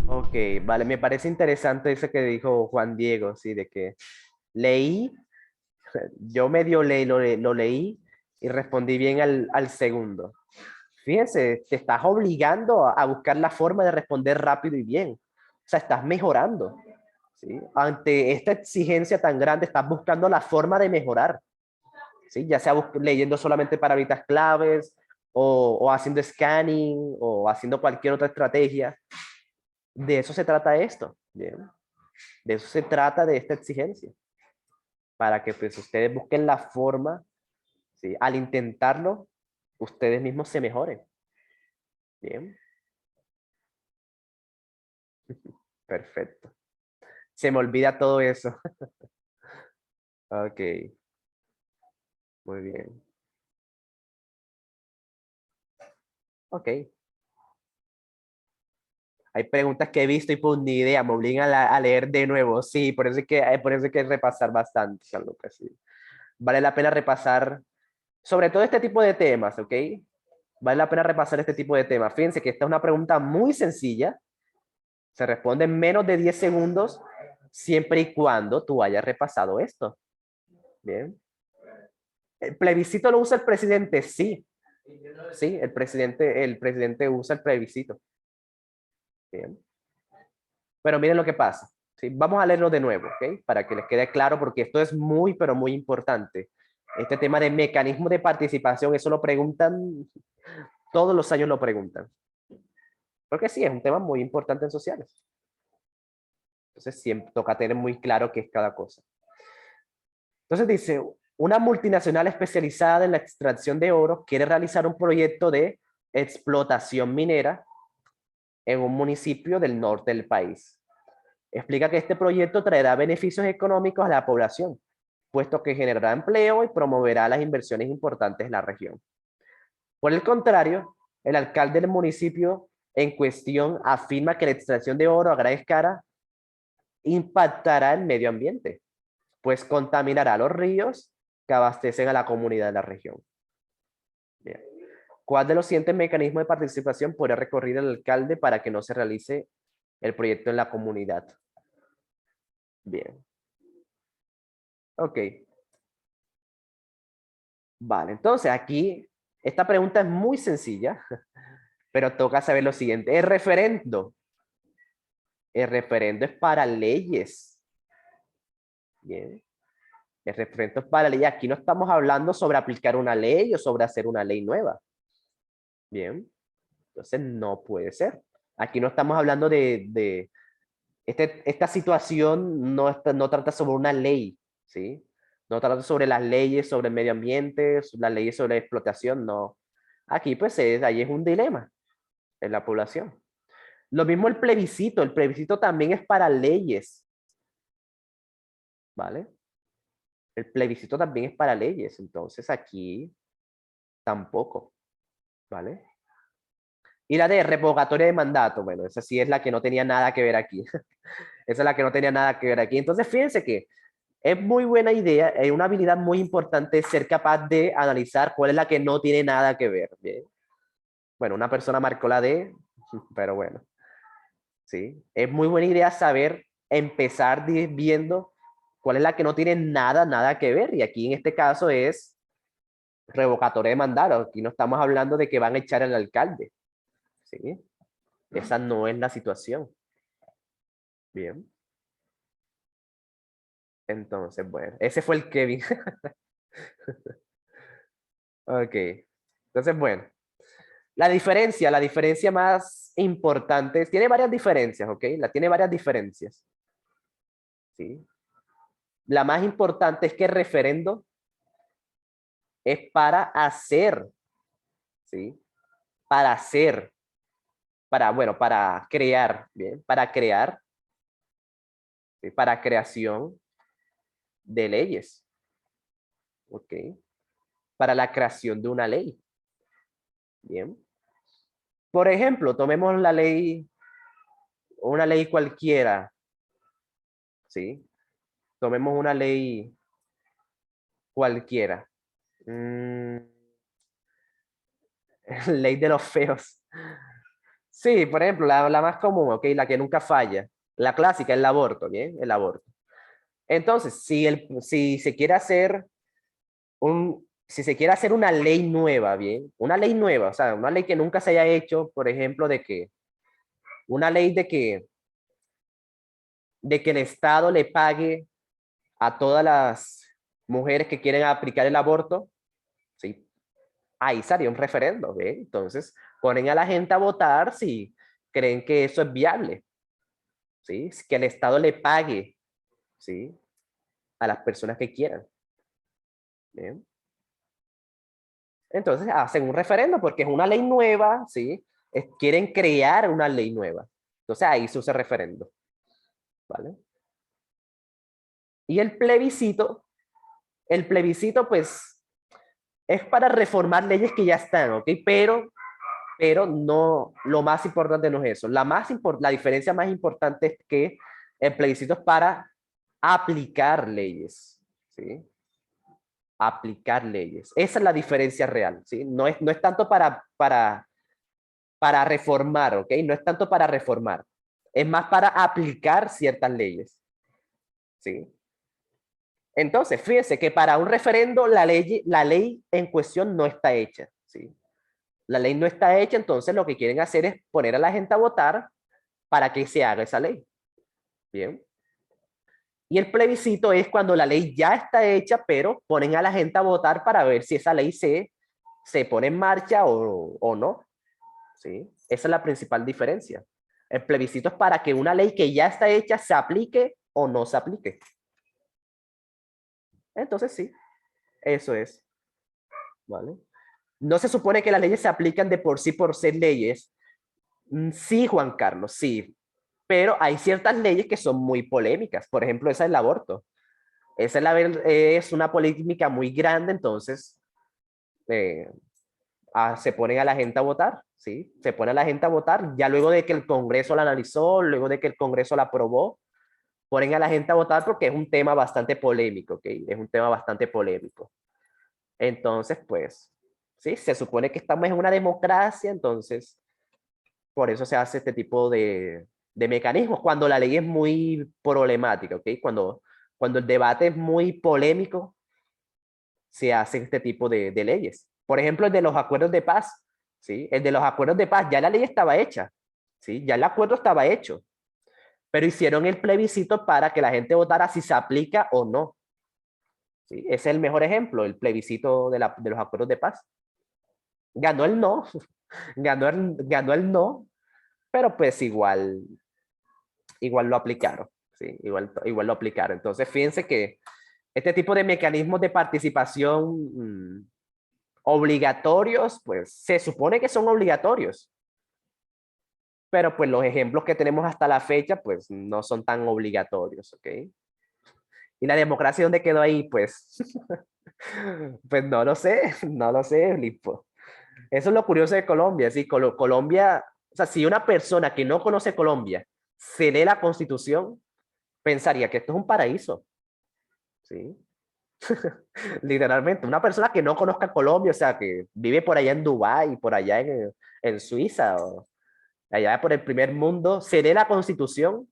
Ok, vale, me parece interesante eso que dijo Juan Diego, sí, de que leí, yo medio lo leí y respondí bien al segundo. Fíjense, te estás obligando a buscar la forma de responder rápido y bien. O sea, estás mejorando, ¿sí? Ante esta exigencia tan grande, estás buscando la forma de mejorar, ¿sí? Ya sea leyendo solamente palabritas claves o haciendo scanning o haciendo cualquier otra estrategia. De eso se trata esto, ¿bien? De eso se trata de esta exigencia, para que pues ustedes busquen la forma, ¿sí? Al intentarlo, ustedes mismos se mejoren, ¿bien? Perfecto. Se me olvida todo eso. Ok, muy bien. Ok. Hay preguntas que he visto y pues ni idea, me obligan a leer de nuevo. Sí, por eso hay que repasar bastante, Gianluca, sí. Vale la pena repasar, sobre todo este tipo de temas, ¿ok? Vale la pena repasar este tipo de temas. Fíjense que esta es una pregunta muy sencilla. Se responde en menos de 10 segundos, siempre y cuando tú hayas repasado esto. Bien. ¿El plebiscito lo usa el presidente? Sí. Sí, el presidente usa el plebiscito. Bien. Pero miren lo que pasa. ¿Sí? Vamos a leerlo de nuevo, ¿ok? Para que les quede claro, porque esto es muy, pero muy importante. Este tema de mecanismo de participación, eso lo preguntan, todos los años lo preguntan. Porque sí, es un tema muy importante en sociales. Entonces, siempre toca tener muy claro qué es cada cosa. Entonces dice, una multinacional especializada en la extracción de oro quiere realizar un proyecto de explotación minera en un municipio del norte del país. Explica que este proyecto traerá beneficios económicos a la población, puesto que generará empleo y promoverá las inversiones importantes en la región. Por el contrario, el alcalde del municipio en cuestión afirma que la extracción de oro a gran escala impactará el medio ambiente, pues contaminará los ríos que abastecen a la comunidad de la región. Bien. ¿Cuál de los siguientes mecanismos de participación podría recorrer el alcalde para que no se realice el proyecto en la comunidad? Bien. Ok. Vale, entonces aquí, esta pregunta es muy sencilla, pero toca saber lo siguiente. El referendo es para leyes. Bien. El referendo es para leyes. Aquí no estamos hablando sobre aplicar una ley o sobre hacer una ley nueva. Bien. Entonces no puede ser. Aquí no estamos hablando de esta situación no trata sobre una ley, ¿sí? No trata sobre las leyes, sobre el medio ambiente, las leyes sobre la explotación, no. Aquí pues ahí es un dilema en la población. Lo mismo el plebiscito también es para leyes, ¿vale? El plebiscito también es para leyes, entonces aquí tampoco, ¿vale? Y la de revocatoria de mandato, bueno, esa sí es la que no tenía nada que ver aquí. Esa es la que no tenía nada que ver aquí. Entonces, fíjense que es muy buena idea, es una habilidad muy importante ser capaz de analizar cuál es la que no tiene nada que ver. ¿Bien? Bueno, una persona marcó la D, pero bueno, sí. Es muy buena idea saber empezar viendo cuál es la que no tiene nada que ver. Y aquí en este caso es revocatoria de mandato. Aquí no estamos hablando de que van a echar al alcalde. ¿Sí? Esa no es la situación. Bien. Entonces, bueno, ese fue el Kevin. Ok. Entonces, bueno. La diferencia más importante, tiene varias diferencias, ¿ok? Tiene varias diferencias, ¿sí? La más importante es que el referendo es para hacer, ¿sí? Para hacer, bueno, para crear, ¿bien? Para crear, ¿sí? Para creación de leyes, ¿ok? Para la creación de una ley, ¿bien? Por ejemplo, tomemos una ley cualquiera, ¿sí? Tomemos una ley cualquiera. Mm, ley de los feos. Sí, por ejemplo, la más común, ¿ok? La que nunca falla. La clásica, el aborto, ¿bien? El aborto. Entonces, si se quiere hacer si se quiere hacer una ley nueva, ¿bien? Una ley nueva, o sea, una ley que nunca se haya hecho, por ejemplo, una ley de que el Estado le pague a todas las mujeres que quieren aplicar el aborto, ¿sí? Ahí sería un referendo, ¿bien? Entonces, ponen a la gente a votar si creen que eso es viable, ¿sí? Que el Estado le pague, ¿sí? A las personas que quieran, ¿bien? Entonces, hacen un referendo porque es una ley nueva, ¿sí? Quieren crear una ley nueva. Entonces, ahí se usa referendo, ¿vale? Y el plebiscito, pues, es para reformar leyes que ya están, ¿ok? Pero pero no, lo más importante no es eso. La diferencia más importante es que el plebiscito es para aplicar leyes, ¿sí? Aplicar leyes. Esa es la diferencia real, ¿sí? No es tanto para reformar, ¿ok? No es tanto para reformar. Es más para aplicar ciertas leyes, ¿sí? Entonces, fíjense que para un referendo la ley en cuestión no está hecha, ¿sí? La ley no está hecha, entonces lo que quieren hacer es poner a la gente a votar para que se haga esa ley. Bien. Y el plebiscito es cuando la ley ya está hecha, pero ponen a la gente a votar para ver si esa ley se pone en marcha o no. ¿Sí? Esa es la principal diferencia. El plebiscito es para que una ley que ya está hecha se aplique o no se aplique. Entonces sí, eso es. ¿Vale? No se supone que las leyes se aplican de por sí por ser leyes. Sí, Juan Carlos, sí. Pero hay ciertas leyes que son muy polémicas. Por ejemplo, esa del aborto. Esa es una polémica muy grande, entonces eh, se ponen a la gente a votar, ¿sí? Se pone a la gente a votar, ya luego de que el Congreso la analizó, luego de que el Congreso la aprobó, ponen a la gente a votar porque es un tema bastante polémico, ¿ok? Es un tema bastante polémico. Entonces, pues, sí, se supone que estamos en una democracia, entonces, por eso se hace este tipo de mecanismos, cuando la ley es muy problemática, ¿ok? Cuando el debate es muy polémico, se hacen este tipo de leyes. Por ejemplo, el de los acuerdos de paz, ¿sí? El de los acuerdos de paz, ya la ley estaba hecha, ¿sí? Ya el acuerdo estaba hecho, pero hicieron el plebiscito para que la gente votara si se aplica o no, ¿sí? Ese es el mejor ejemplo, el plebiscito de los acuerdos de paz. Ganó el no, ganó el no, pero pues igual lo aplicaron, ¿sí? Igual lo aplicaron. Entonces, fíjense que este tipo de mecanismos de participación obligatorios, pues se supone que son obligatorios, pero pues los ejemplos que tenemos hasta la fecha, pues no son tan obligatorios, ¿ok? ¿Y la democracia dónde quedó ahí? Pues, pues no lo sé, no lo sé, Lipo. Eso es lo curioso de Colombia, sí, Colombia, o sea, si una persona que no conoce Colombia se lee la Constitución, pensaría que esto es un paraíso, ¿sí? Literalmente, una persona que no conozca Colombia, o sea, que vive por allá en Dubái, por allá en Suiza, o allá por el primer mundo, se lee la Constitución,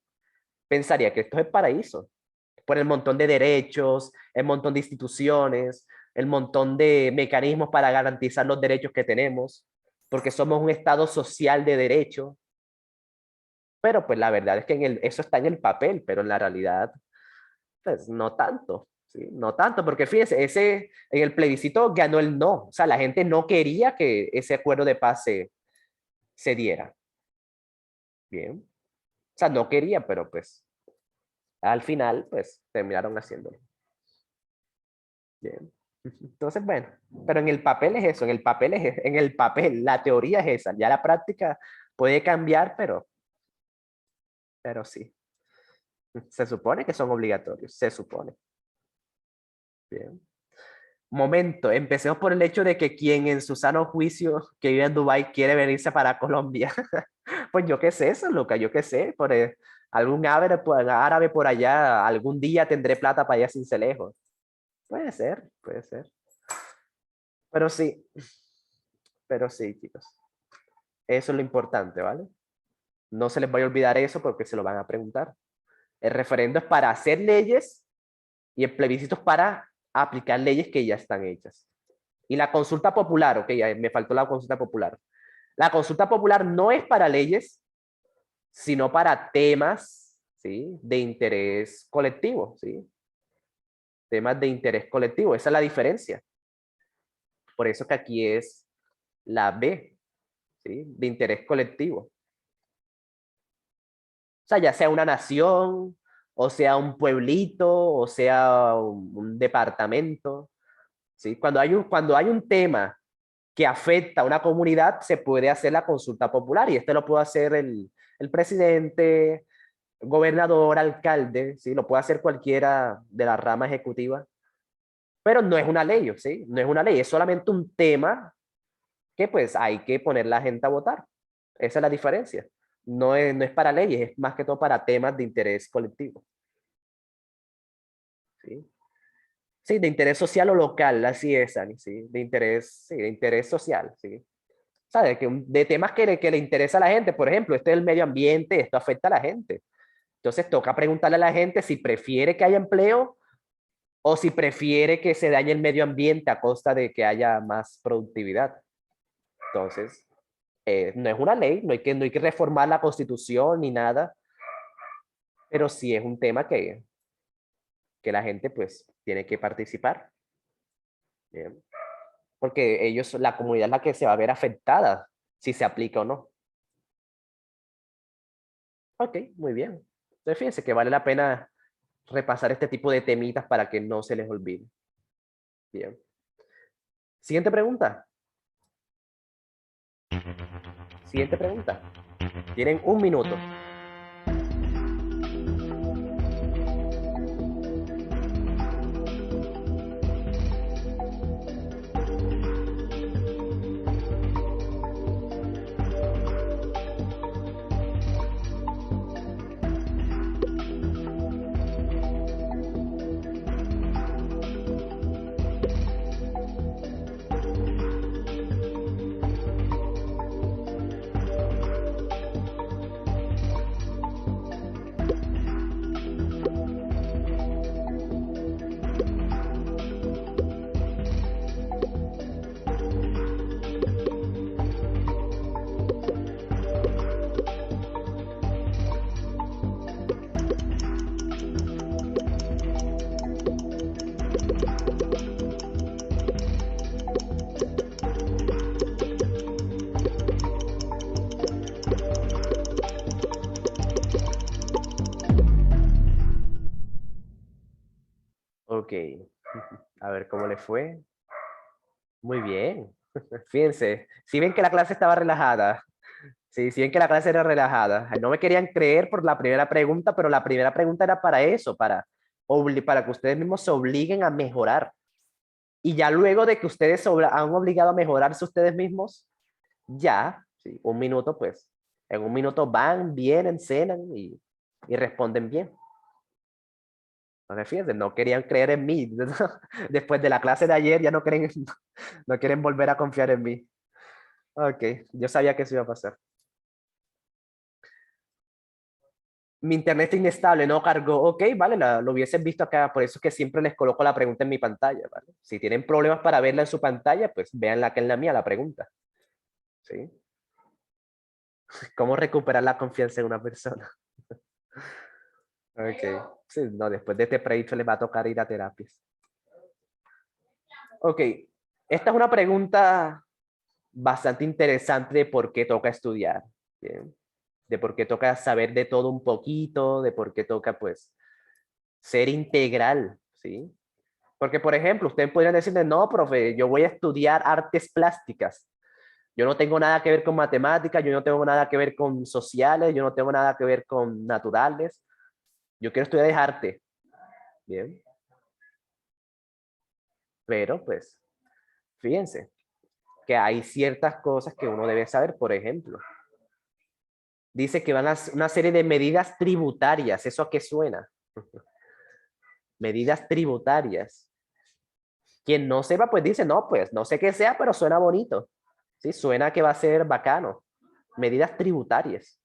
pensaría que esto es el paraíso, por el montón de derechos, el montón de instituciones, el montón de mecanismos para garantizar los derechos que tenemos, porque somos un Estado social de derecho, pero pues la verdad es que eso está en el papel, pero en la realidad, pues no tanto. ¿Sí? No tanto, porque fíjense, en el plebiscito ganó el no, o sea, la gente no quería que ese acuerdo de paz se diera. Bien, o sea, no quería, pero pues al final, pues terminaron haciéndolo. Bien. Entonces, bueno, pero en el papel es eso, en el papel, la teoría es esa, ya la práctica puede cambiar, pero sí, se supone que son obligatorios, se supone. Bien. Momento, empecemos por el hecho de que quien en su sano juicio que vive en Dubái quiere venirse para Colombia. Pues yo qué sé eso, Luca, yo qué sé, algún árabe por allá, algún día tendré plata para allá sin ser lejos. Puede ser, puede ser. Pero sí, pero sí, chicos. Eso es lo importante, ¿vale? No se les vaya a olvidar eso porque se lo van a preguntar. El referendo es para hacer leyes y el plebiscito es para aplicar leyes que ya están hechas. Y la consulta popular, ok, me faltó la consulta popular. La consulta popular no es para leyes, sino para temas, ¿sí? De interés colectivo, ¿sí? Temas de interés colectivo, esa es la diferencia. Por eso que aquí es la B, ¿sí? De interés colectivo. O sea, ya sea una nación, o sea un pueblito, o sea un departamento, ¿sí? Cuando hay un tema que afecta a una comunidad, se puede hacer la consulta popular y este lo puede hacer el presidente, gobernador, alcalde, ¿sí? Lo puede hacer cualquiera de la rama ejecutiva, pero no es una ley, ¿sí? No es una ley, es solamente un tema que pues hay que poner la gente a votar. Esa es la diferencia. No es para leyes, es más que todo para temas de interés colectivo. ¿Sí? Sí, de interés social o local, así es, Ani, sí, sí, de interés social, sí. ¿Sabe? De temas que le interesa a la gente, por ejemplo, este es el medio ambiente, esto afecta a la gente. Entonces toca preguntarle a la gente si prefiere que haya empleo o si prefiere que se dañe el medio ambiente a costa de que haya más productividad. Entonces, no es una ley, no hay que reformar la constitución ni nada, pero sí es un tema que la gente pues tiene que participar. Bien. Porque ellos, la comunidad es la que se va a ver afectada si se aplica o no. Ok, muy bien. Entonces fíjense que vale la pena repasar este tipo de temitas para que no se les olvide. Bien. Siguiente pregunta. Siguiente pregunta. Tienen un minuto. Ok. A ver cómo le fue. Muy bien. Fíjense, si ven que la clase estaba relajada. Sí, si ven que la clase era relajada. No me querían creer por la primera pregunta, pero la primera pregunta era para eso, para que ustedes mismos se obliguen a mejorar. Y ya luego de que ustedes han obligado a mejorarse ustedes mismos, ya, sí, un minuto, pues, en un minuto van, vienen, cenan y responden bien. Entonces, fíjense, no querían creer en mí. Después de la clase de ayer ya no quieren volver a confiar en mí. Ok, yo sabía que eso iba a pasar. Mi internet está inestable, no cargó. Ok, vale, lo hubiesen visto acá, por eso es que siempre les coloco la pregunta en mi pantalla, ¿vale? Si tienen problemas para verla en su pantalla, pues véanla acá en la mía, la pregunta. ¿Sí? ¿Cómo recuperar la confianza en una persona? Ok, sí, no, después de este predicto les va a tocar ir a terapias. Ok, esta es una pregunta bastante interesante de por qué toca estudiar, ¿bien? De por qué toca saber de todo un poquito, de por qué toca, pues, ser integral, ¿sí? Porque, por ejemplo, ustedes podrían decirle, no, profe, yo voy a estudiar artes plásticas. Yo no tengo nada que ver con matemáticas, yo no tengo nada que ver con sociales, yo no tengo nada que ver con naturales. Yo quiero estudiar arte. Bien, pero pues, fíjense que hay ciertas cosas que uno debe saber. Por ejemplo, dice que van a una serie de medidas tributarias. ¿Eso a qué suena? Medidas tributarias. Quien no sepa, pues dice, no, pues no sé qué sea, pero suena bonito. Sí, suena que va a ser bacano. Medidas tributarias.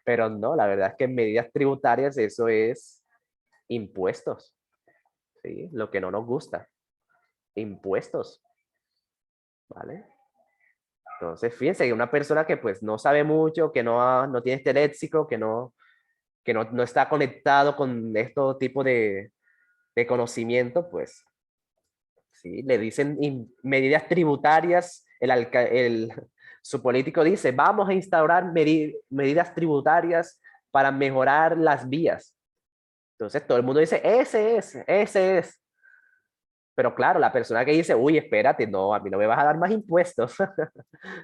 Pero no, la verdad es que medidas tributarias eso es impuestos. ¿Sí? Lo que no nos gusta. Impuestos. ¿Vale? Entonces, fíjense que una persona que pues no sabe mucho, que no tiene este léxico, que no está conectado con este tipo de conocimiento, pues sí, le dicen medidas tributarias, su político dice, vamos a instaurar medidas tributarias para mejorar las vías. Entonces todo el mundo dice, ese es. Pero claro, la persona que dice, uy, espérate, no, a mí no me vas a dar más impuestos.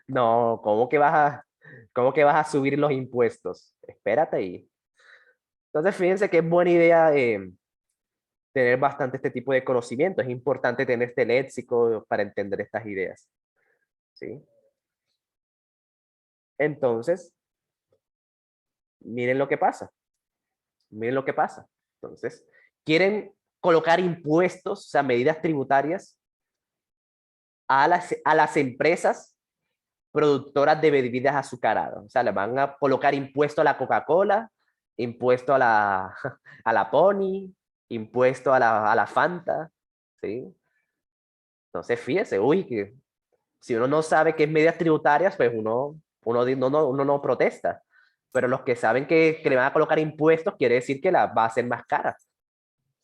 No, ¿cómo que vas a subir los impuestos? Espérate ahí. Entonces, fíjense que es buena idea tener bastante este tipo de conocimiento. Es importante tener este léxico para entender estas ideas. ¿Sí? Entonces, miren lo que pasa. Miren lo que pasa. Entonces, quieren colocar impuestos, o sea, medidas tributarias a las empresas productoras de bebidas azucaradas. O sea, le van a colocar impuesto a la Coca-Cola, impuesto a a la Pony, impuesto a a la Fanta, ¿sí? Entonces, fíjese, uy, que si uno no sabe qué es medidas tributarias, pues uno no protesta. Pero los que saben que le van a colocar impuestos, quiere decir que la va a hacer más cara.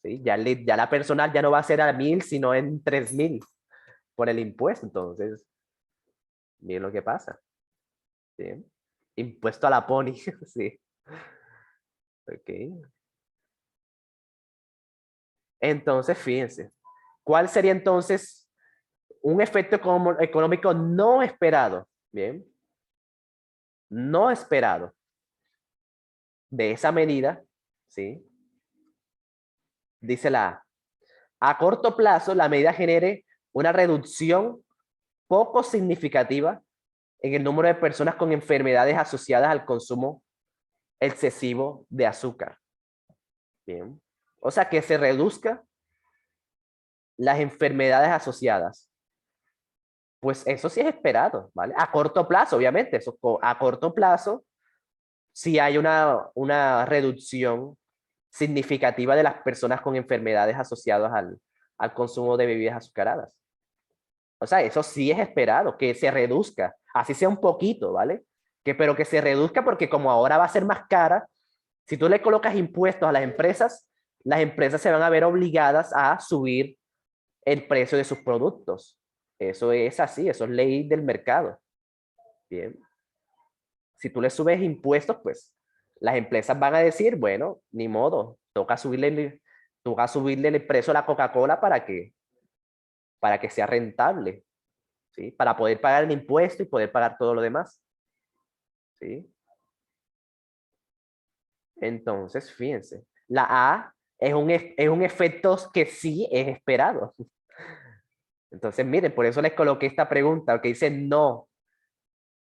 ¿Sí? Ya la personal ya no va a ser a 1000, sino en 3000 por el impuesto. Entonces, miren lo que pasa. ¿Sí? Impuesto a la Pony. Sí. Ok. Entonces, fíjense. ¿Cuál sería entonces un efecto económico no esperado? Bien. No esperado de esa medida. ¿Sí? Dice la A. A corto plazo, la medida genere una reducción poco significativa en el número de personas con enfermedades asociadas al consumo excesivo de azúcar. Bien. O sea, que se reduzca las enfermedades asociadas. Pues eso sí es esperado, ¿vale? A corto plazo, obviamente, eso a corto plazo, sí hay una reducción significativa de las personas con enfermedades asociadas al consumo de bebidas azucaradas. O sea, eso sí es esperado, que se reduzca, así sea un poquito, ¿vale? Pero que se reduzca porque como ahora va a ser más cara, si tú le colocas impuestos a las empresas se van a ver obligadas a subir el precio de sus productos. Eso es así, eso es ley del mercado. Bien. Si tú le subes impuestos, pues las empresas van a decir, bueno, ni modo, toca subirle el precio a la Coca-Cola para que sea rentable, ¿sí? Para poder pagar el impuesto y poder pagar todo lo demás, ¿sí? Entonces, fíjense, la A es un efecto que sí es esperado. Entonces, miren, por eso les coloqué esta pregunta, que dice no.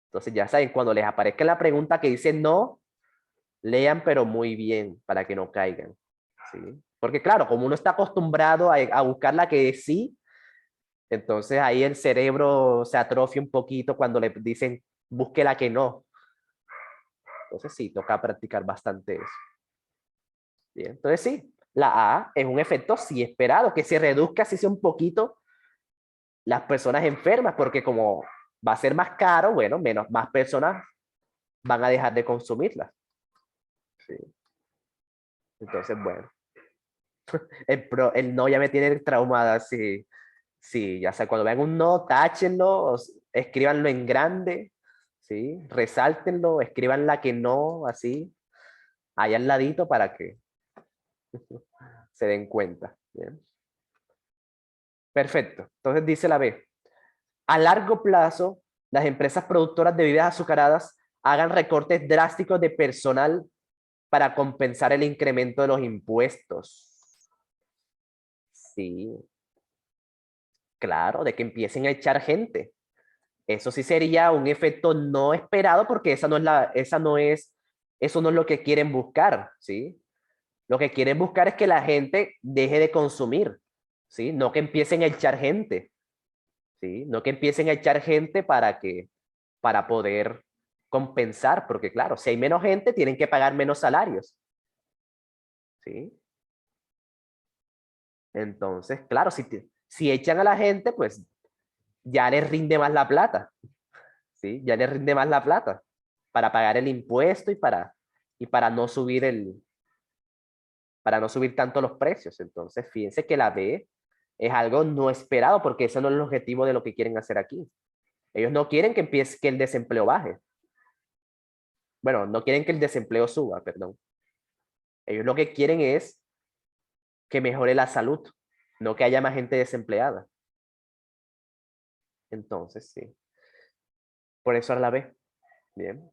Entonces, ya saben, cuando les aparezca la pregunta que dice no, lean pero muy bien para que no caigan, ¿sí? Porque claro, como uno está acostumbrado a buscar la que es sí, entonces ahí el cerebro se atrofia un poquito cuando le dicen busque la que no. Entonces sí, toca practicar bastante eso. Bien, entonces sí, la A es un efecto sí esperado, que se reduzca así sea un poquito las personas enfermas, porque como va a ser más caro, bueno, más personas van a dejar de consumirla. ¿Sí? Entonces, bueno, el no ya me tiene traumada, sí, sí, ya sea, cuando vean un no, táchenlo, escríbanlo en grande, ¿sí? Resáltenlo, escriban la que no, así, allá al ladito para que se den cuenta. ¿Bien? Perfecto. Entonces dice la B. A largo plazo, las empresas productoras de bebidas azucaradas hagan recortes drásticos de personal para compensar el incremento de los impuestos. Sí, claro, de que empiecen a echar gente. Eso sí sería un efecto no esperado porque eso no es lo que quieren buscar, ¿sí? Lo que quieren buscar es que la gente deje de consumir, ¿sí? No que empiecen a echar gente, ¿sí? No que empiecen a echar gente para poder compensar, porque claro, si hay menos gente, tienen que pagar menos salarios, ¿sí? Entonces, claro, si echan a la gente, pues ya les rinde más la plata, ¿sí? Ya les rinde más la plata para pagar el impuesto y para no subir tanto los precios. Entonces, fíjense que la B es algo no esperado porque ese no es el objetivo de lo que quieren hacer aquí. Ellos no quieren que el desempleo baje. Bueno, no quieren que el desempleo suba, perdón. Ellos lo que quieren es que mejore la salud, no que haya más gente desempleada. Entonces, sí. Por eso era la B. Bien.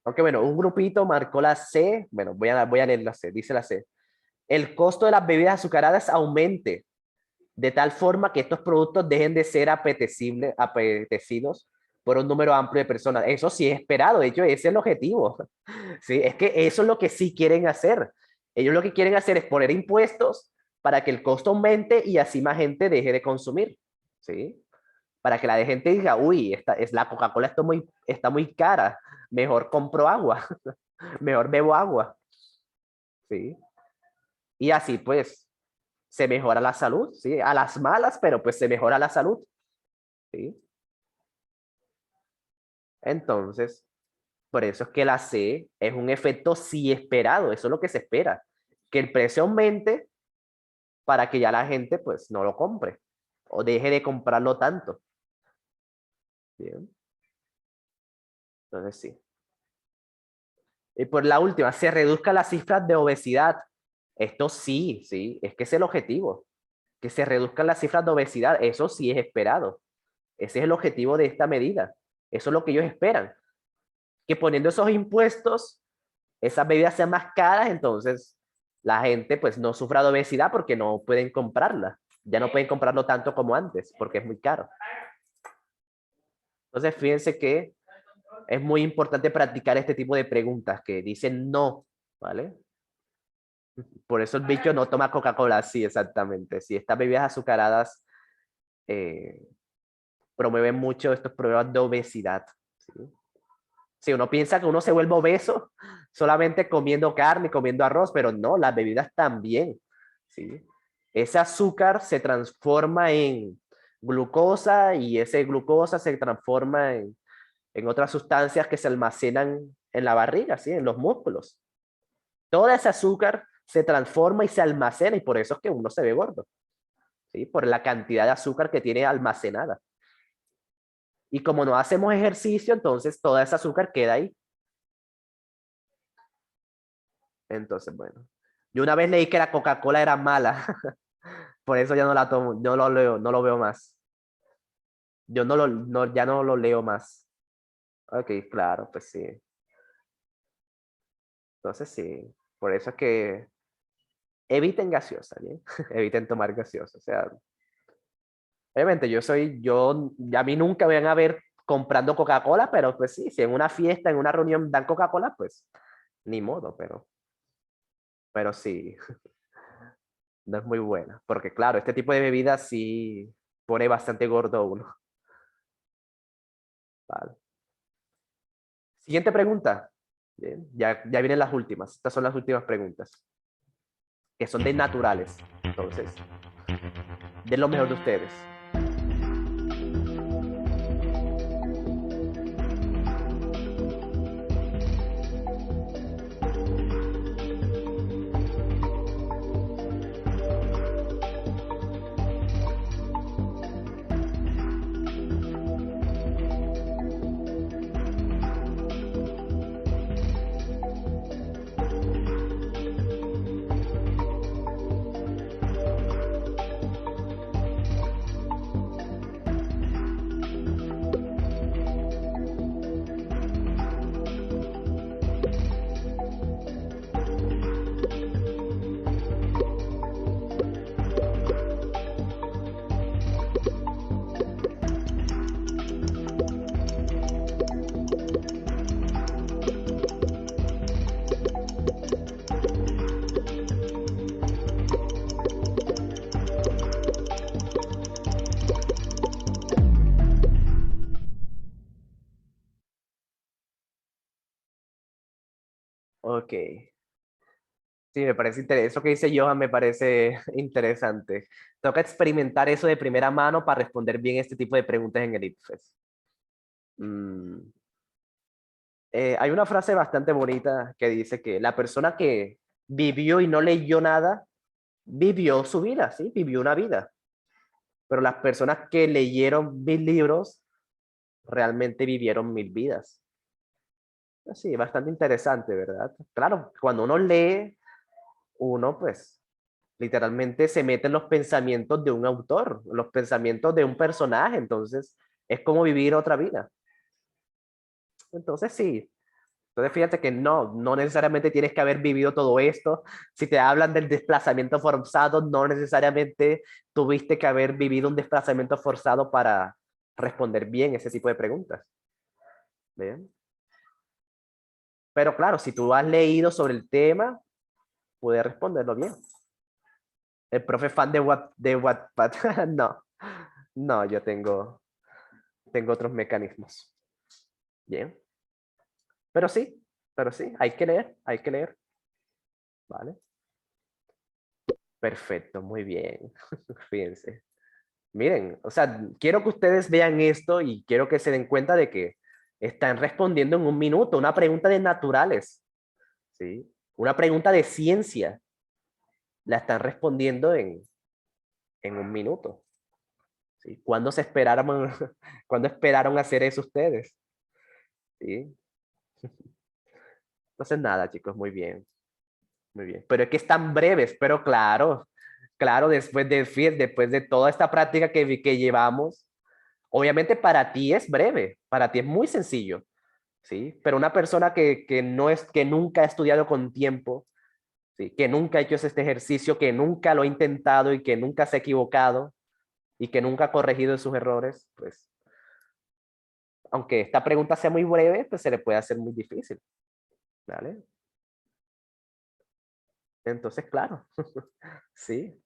Aunque bueno, un grupito marcó la C. Bueno, voy a leer la C. Dice la C. el costo de las bebidas azucaradas aumente de tal forma que estos productos dejen de ser apetecidos por un número amplio de personas. Eso sí es esperado, de hecho, ese es el objetivo. ¿Sí? Es que eso es lo que sí quieren hacer. Ellos lo que quieren hacer es poner impuestos para que el costo aumente y así más gente deje de consumir. ¿Sí? Para que la gente diga, uy, la Coca-Cola está muy cara, mejor compro agua, mejor bebo agua. ¿Sí? Y así pues se mejora la salud, ¿sí? A las malas, pero pues se mejora la salud, ¿sí? Entonces, por eso es que la C es un efecto sí esperado, eso es lo que se espera, que el precio aumente para que ya la gente pues no lo compre o deje de comprarlo tanto. Bien, entonces sí. Y por la última, se reduzcan las cifras de obesidad. Esto sí, sí, es que es el objetivo, que se reduzcan las cifras de obesidad, eso sí es esperado. Ese es el objetivo de esta medida. Eso es lo que ellos esperan. Que poniendo esos impuestos, esas bebidas sean más caras, entonces la gente pues no sufra de obesidad porque no pueden comprarla. Ya no pueden comprarlo tanto como antes porque es muy caro. Entonces fíjense que es muy importante practicar este tipo de preguntas que dicen no, ¿vale? Por eso el bicho no toma Coca-Cola, sí, exactamente. Si estas bebidas azucaradas eh, promueven mucho estos problemas de obesidad. ¿Sí? Si uno piensa que uno se vuelve obeso solamente comiendo carne, comiendo arroz, pero no, las bebidas también. ¿Sí? Ese azúcar se transforma en glucosa y ese glucosa se transforma en otras sustancias que se almacenan en la barriga, ¿sí? En los músculos. Todo ese azúcar se transforma y se almacena y por eso es que uno se ve gordo, ¿sí? Por la cantidad de azúcar que tiene almacenada. Y como no hacemos ejercicio, entonces toda esa azúcar queda ahí. Entonces, bueno. Yo una vez leí que la Coca-Cola era mala. Por eso ya no la tomo, no lo leo, no lo veo más. Yo ya no lo leo más. Ok, claro, pues sí. Entonces sí. Por eso es que eviten gaseosa, ¿bien? Eviten tomar gaseosa. O sea, obviamente a mí nunca me van a ver comprando Coca-Cola, pero pues sí, si en una fiesta, en una reunión dan Coca-Cola, pues ni modo, pero sí, no es muy buena. Porque claro, este tipo de bebidas sí pone bastante gordo a uno. Vale. Siguiente pregunta. Bien, ya vienen las últimas. Estas son las últimas preguntas, que son de naturales. Entonces, den lo mejor de ustedes. Ok. Sí, me parece interesante. Eso que dice Johan me parece interesante. Toca experimentar eso de primera mano para responder bien este tipo de preguntas en el IPFES. Mm, hay una frase bastante bonita que dice que la persona que vivió y no leyó nada, vivió su vida, ¿sí? Vivió una vida. Pero las personas que leyeron 1000 libros, realmente vivieron 1000 vidas. Sí, bastante interesante, ¿verdad? Claro, cuando uno lee, uno pues literalmente se mete en los pensamientos de un autor, los pensamientos de un personaje, entonces es como vivir otra vida. Entonces sí, Entonces, fíjate que no necesariamente tienes que haber vivido todo esto. Si te hablan del desplazamiento forzado, no necesariamente tuviste que haber vivido un desplazamiento forzado para responder bien ese tipo de preguntas. ¿Bien? Pero claro, si tú has leído sobre el tema, puedes responderlo bien. El profe fan de Wattpad, no, no, yo tengo otros mecanismos. Bien, pero sí, hay que leer, ¿vale? Perfecto, muy bien. Fíjense. Miren, o sea, quiero que ustedes vean esto y quiero que se den cuenta de que están respondiendo en un minuto una pregunta de naturales, ¿sí? Una pregunta de ciencia, la están respondiendo en un minuto, ¿sí? ¿Cuándo se esperaron, cuándo esperaron hacer eso ustedes? ¿Sí? Entonces, nada, chicos, muy bien, muy bien. Pero es que están breves, pero claro, claro, después de toda esta práctica que llevamos, obviamente para ti es breve, para ti es muy sencillo, ¿sí? Pero una persona que nunca ha estudiado con tiempo, ¿sí? Que nunca ha hecho este ejercicio, que nunca lo ha intentado y que nunca se ha equivocado y que nunca ha corregido sus errores, pues, aunque esta pregunta sea muy breve, pues se le puede hacer muy difícil, ¿vale? Entonces, claro, sí,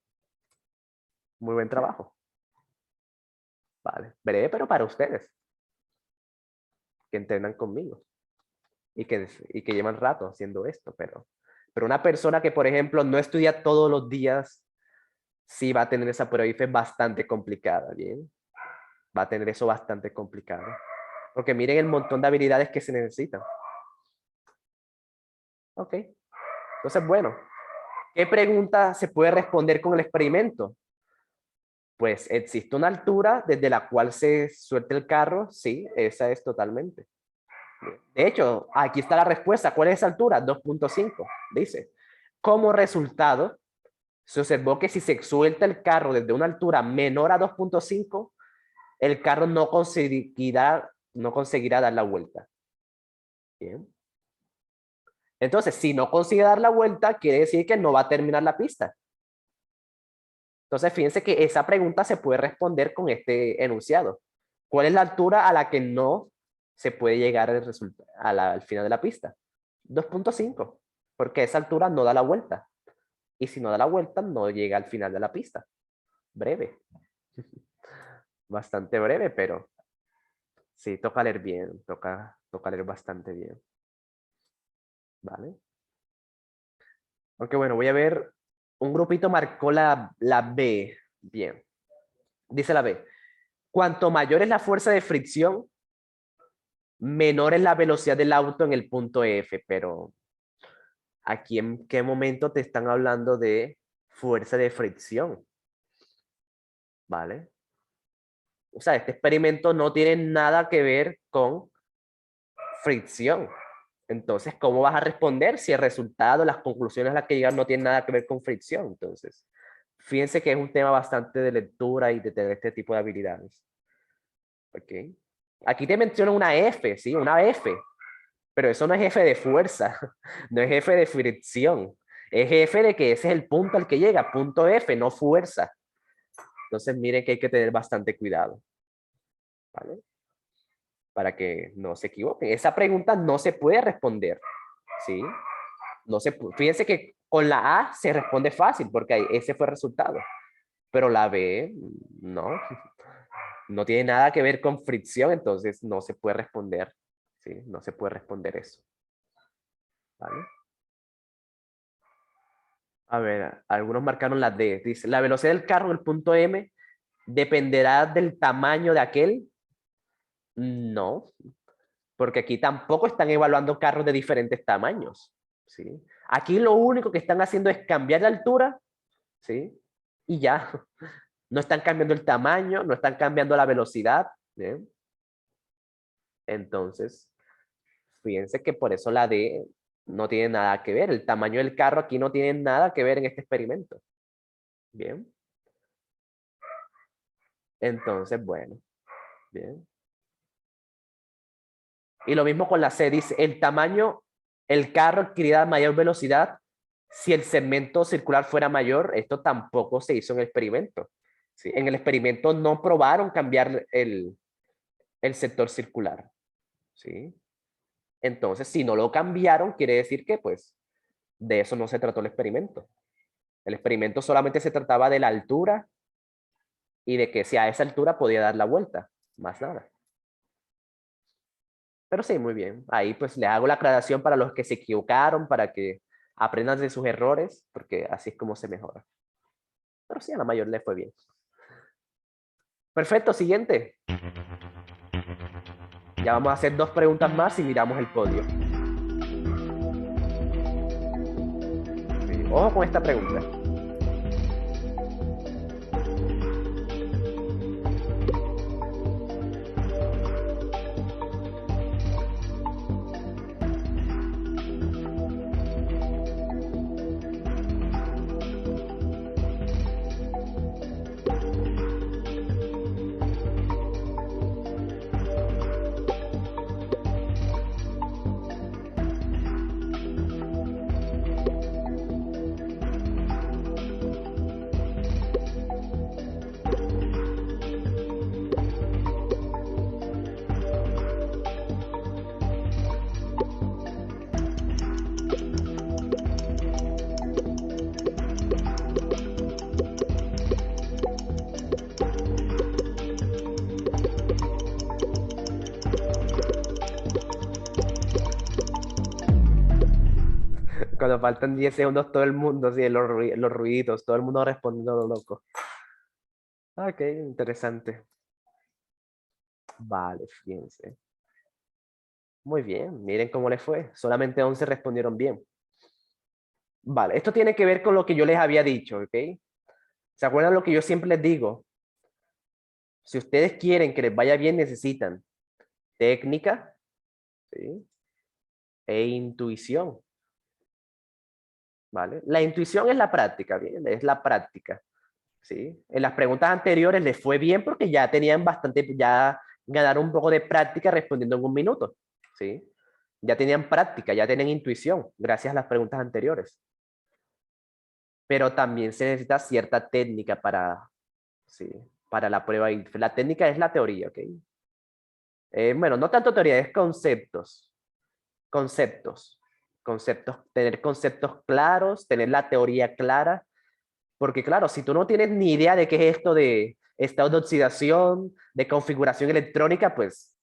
muy buen trabajo, ¿vale? Breve, pero para ustedes, que entrenan conmigo y que llevan rato haciendo esto, pero una persona que, por ejemplo, no estudia todos los días, sí va a tener esa prueba IFE bastante complicada, ¿bien? Va a tener eso bastante complicado. Porque miren el montón de habilidades que se necesitan. Ok. Entonces, bueno, ¿qué pregunta se puede responder con el experimento? Pues existe una altura desde la cual se suelta el carro. Sí, esa es totalmente. De hecho, aquí está la respuesta. ¿Cuál es esa altura? 2.5. Dice, como resultado, se observó que si se suelta el carro desde una altura menor a 2.5, el carro no conseguirá dar la vuelta. Bien. Entonces, si no consigue dar la vuelta, quiere decir que no va a terminar la pista. Entonces, fíjense que esa pregunta se puede responder con este enunciado. ¿Cuál es la altura a la que no se puede llegar al final de la pista? 2.5, porque esa altura no da la vuelta. Y si no da la vuelta, no llega al final de la pista. Breve. Bastante breve, pero sí, toca leer bien, toca leer bastante bien. ¿Vale? Aunque bueno, voy a ver, un grupito marcó la B. Bien, dice la B. Cuanto mayor es la fuerza de fricción, menor es la velocidad del auto en el punto F. Pero aquí en qué momento te están hablando de fuerza de fricción, ¿vale? O sea, este experimento no tiene nada que ver con fricción. Entonces, ¿cómo vas a responder si el resultado, las conclusiones a las que llegas no tienen nada que ver con fricción? Entonces, fíjense que es un tema bastante de lectura y de tener este tipo de habilidades. ¿Ok? Aquí te menciono una F, ¿sí? Una F, pero eso no es F de fuerza, no es F de fricción, es F de que ese es el punto al que llega, punto F, no fuerza. Entonces, miren que hay que tener bastante cuidado, ¿vale? Para que no se equivoquen. Esa pregunta no se puede responder, ¿sí? No se, fíjense que con la A se responde fácil porque ese fue el resultado, pero la B no, no tiene nada que ver con fricción, entonces no se puede responder, ¿sí? No se puede responder eso, ¿vale? A ver, algunos marcaron la D. Dice, la velocidad del carro en el punto M dependerá del tamaño de aquel. No, porque aquí tampoco están evaluando carros de diferentes tamaños, ¿sí? Aquí lo único que están haciendo es cambiar la altura, ¿sí? Y ya, no están cambiando el tamaño, no están cambiando la velocidad, ¿bien? Entonces, fíjense que por eso la D no tiene nada que ver. El tamaño del carro aquí no tiene nada que ver en este experimento. Bien. Entonces, bueno, bien. Y lo mismo con la C, dice, el tamaño, el carro adquirirá mayor velocidad si el segmento circular fuera mayor. Esto tampoco se hizo en el experimento. ¿Sí? En el experimento no probaron cambiar el sector circular. ¿Sí? Entonces, si no lo cambiaron, quiere decir que pues de eso no se trató el experimento. El experimento solamente se trataba de la altura y de que si a esa altura podía dar la vuelta, más nada. Pero sí, muy bien. Ahí pues le hago la aclaración para los que se equivocaron, para que aprendan de sus errores, porque así es como se mejora. Pero sí, a la mayor le fue bien. Perfecto, siguiente. Ya vamos a hacer 2 preguntas más y miramos el podio. Sí, ojo con esta pregunta. Cuando faltan 10 segundos, todo el mundo, sí, los ruiditos, todo el mundo respondiendo lo loco. Ok, interesante. Vale, fíjense. Muy bien, miren cómo les fue. Solamente 11 respondieron bien. Vale, esto tiene que ver con lo que yo les había dicho, ¿ok? ¿Se acuerdan lo que yo siempre les digo? Si ustedes quieren que les vaya bien, necesitan técnica, ¿sí? E intuición, ¿vale? La intuición es la práctica, ¿bien? Es la práctica, ¿sí? En las preguntas anteriores les fue bien porque ya tenían bastante, ya ganaron un poco de práctica respondiendo en un minuto, ¿sí? Ya tenían práctica, ya tenían intuición, gracias a las preguntas anteriores. Pero también se necesita cierta técnica para, ¿sí? Para la prueba. La técnica es la teoría, ¿ok? Bueno, no tanto teoría, es conceptos. Conceptos. Conceptos, tener conceptos claros, tener la teoría clara. Porque claro, si tú no tienes ni idea de qué es esto de estado de oxidación, de configuración electrónica, pues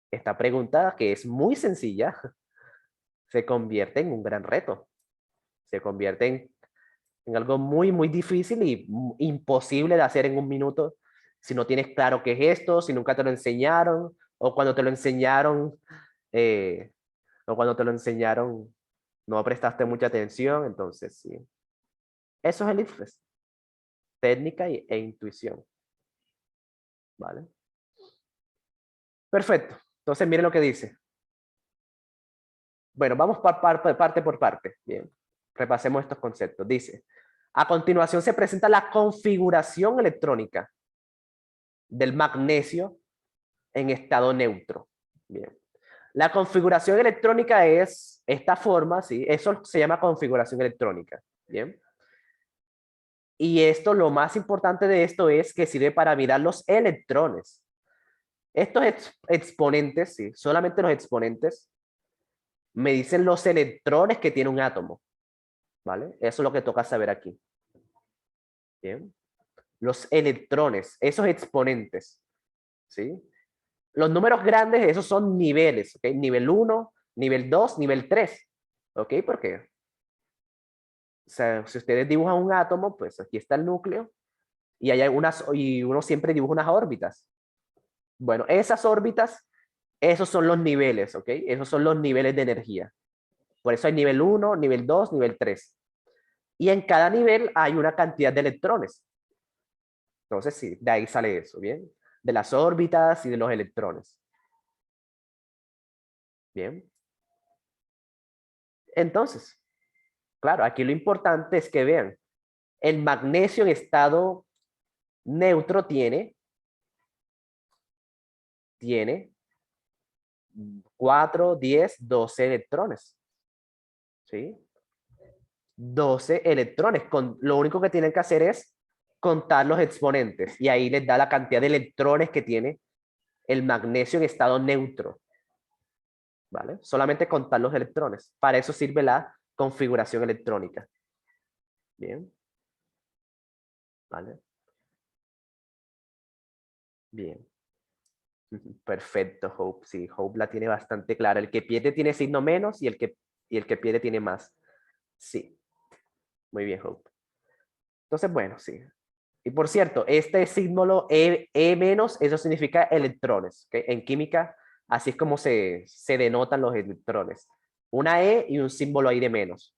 esta pregunta, que es muy sencilla, se convierte en un gran reto. Se convierte en algo muy, muy difícil y imposible de hacer en un minuto si no tienes claro qué es esto, si nunca te lo enseñaron, o cuando te lo enseñaron, eh, o cuando te lo enseñaron no prestaste mucha atención, entonces sí. Eso es el IFES, técnica e intuición, ¿vale? Perfecto. Entonces miren lo que dice. Bueno, vamos parte por parte. Bien, repasemos estos conceptos. Dice, a continuación se presenta la configuración electrónica del magnesio en estado neutro. Bien. La configuración electrónica es esta forma, ¿sí? Eso se llama configuración electrónica. Bien. Y esto, lo más importante de esto es que sirve para mirar los electrones. Estos exponentes, ¿sí? Solamente los exponentes me dicen los electrones que tiene un átomo. ¿Vale? Eso es lo que toca saber aquí. Bien. Los electrones, esos exponentes. ¿Sí? Los números grandes, esos son niveles, ¿ok? Nivel 1, nivel 2, nivel 3, ¿ok? Porque, o sea, si ustedes dibujan un átomo, pues aquí está el núcleo y hay y uno siempre dibuja unas órbitas. Bueno, esas órbitas, esos son los niveles, ¿ok? Esos son los niveles de energía. Por eso hay nivel 1, nivel 2, nivel 3. Y en cada nivel hay una cantidad de electrones. Entonces, sí, de ahí sale eso, ¿bien? De las órbitas y de los electrones. Bien. Entonces, claro, aquí lo importante es que vean, el magnesio en estado neutro tiene 4, 10, 12 electrones. ¿Sí? 12 electrones. Lo único que tienen que hacer es contar los exponentes y ahí les da la cantidad de electrones que tiene el magnesio en estado neutro. ¿Vale? Solamente contar los electrones. Para eso sirve la configuración electrónica. Bien. ¿Vale? Bien. Perfecto, Hope. Sí, Hope la tiene bastante clara. El que pierde tiene signo menos y el que pierde tiene más. Sí. Muy bien, Hope. Entonces, bueno, sí. Y por cierto, este símbolo E menos, eso significa electrones. ¿Okay? En química, así es como se denotan los electrones. Una E y un símbolo ahí de menos.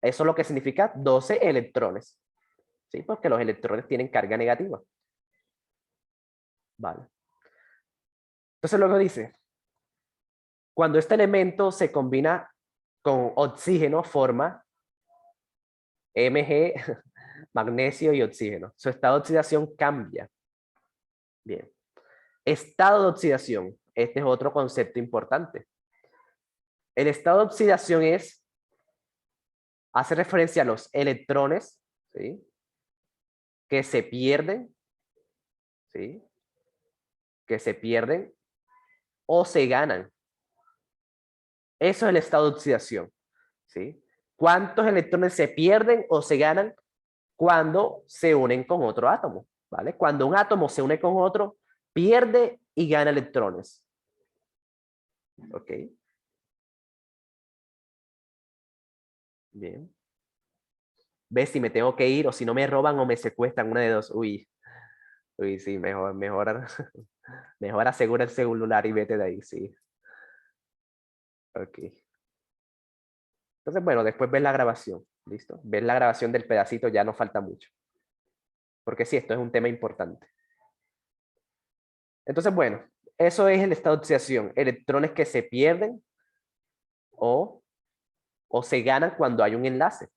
Eso es lo que significa 12 electrones. ¿Sí? Porque los electrones tienen carga negativa. Vale. Entonces luego dice, cuando este elemento se combina con oxígeno, forma Mg, magnesio y oxígeno. Su estado de oxidación cambia. Bien. Estado de oxidación. Este es otro concepto importante. El estado de oxidación hace referencia a los electrones, ¿sí? Que se pierden, ¿sí? Que se pierden o se ganan. Eso es el estado de oxidación, ¿sí? ¿Cuántos electrones se pierden o se ganan cuando se unen con otro átomo? ¿Vale? Cuando un átomo se une con otro, pierde y gana electrones. ¿Ok? Bien. ¿Ves si me tengo que ir o si no me roban o me secuestran? Una de dos. Uy, uy, sí, mejor, mejor asegura el celular y vete de ahí, sí. Ok. Entonces, bueno, después ves la grabación. ¿Listo? Ves la grabación del pedacito, ya no falta mucho. Porque sí, esto es un tema importante. Entonces, bueno, eso es el estado de oxidación. Electrones que se pierden o, o se ganan cuando hay un enlace.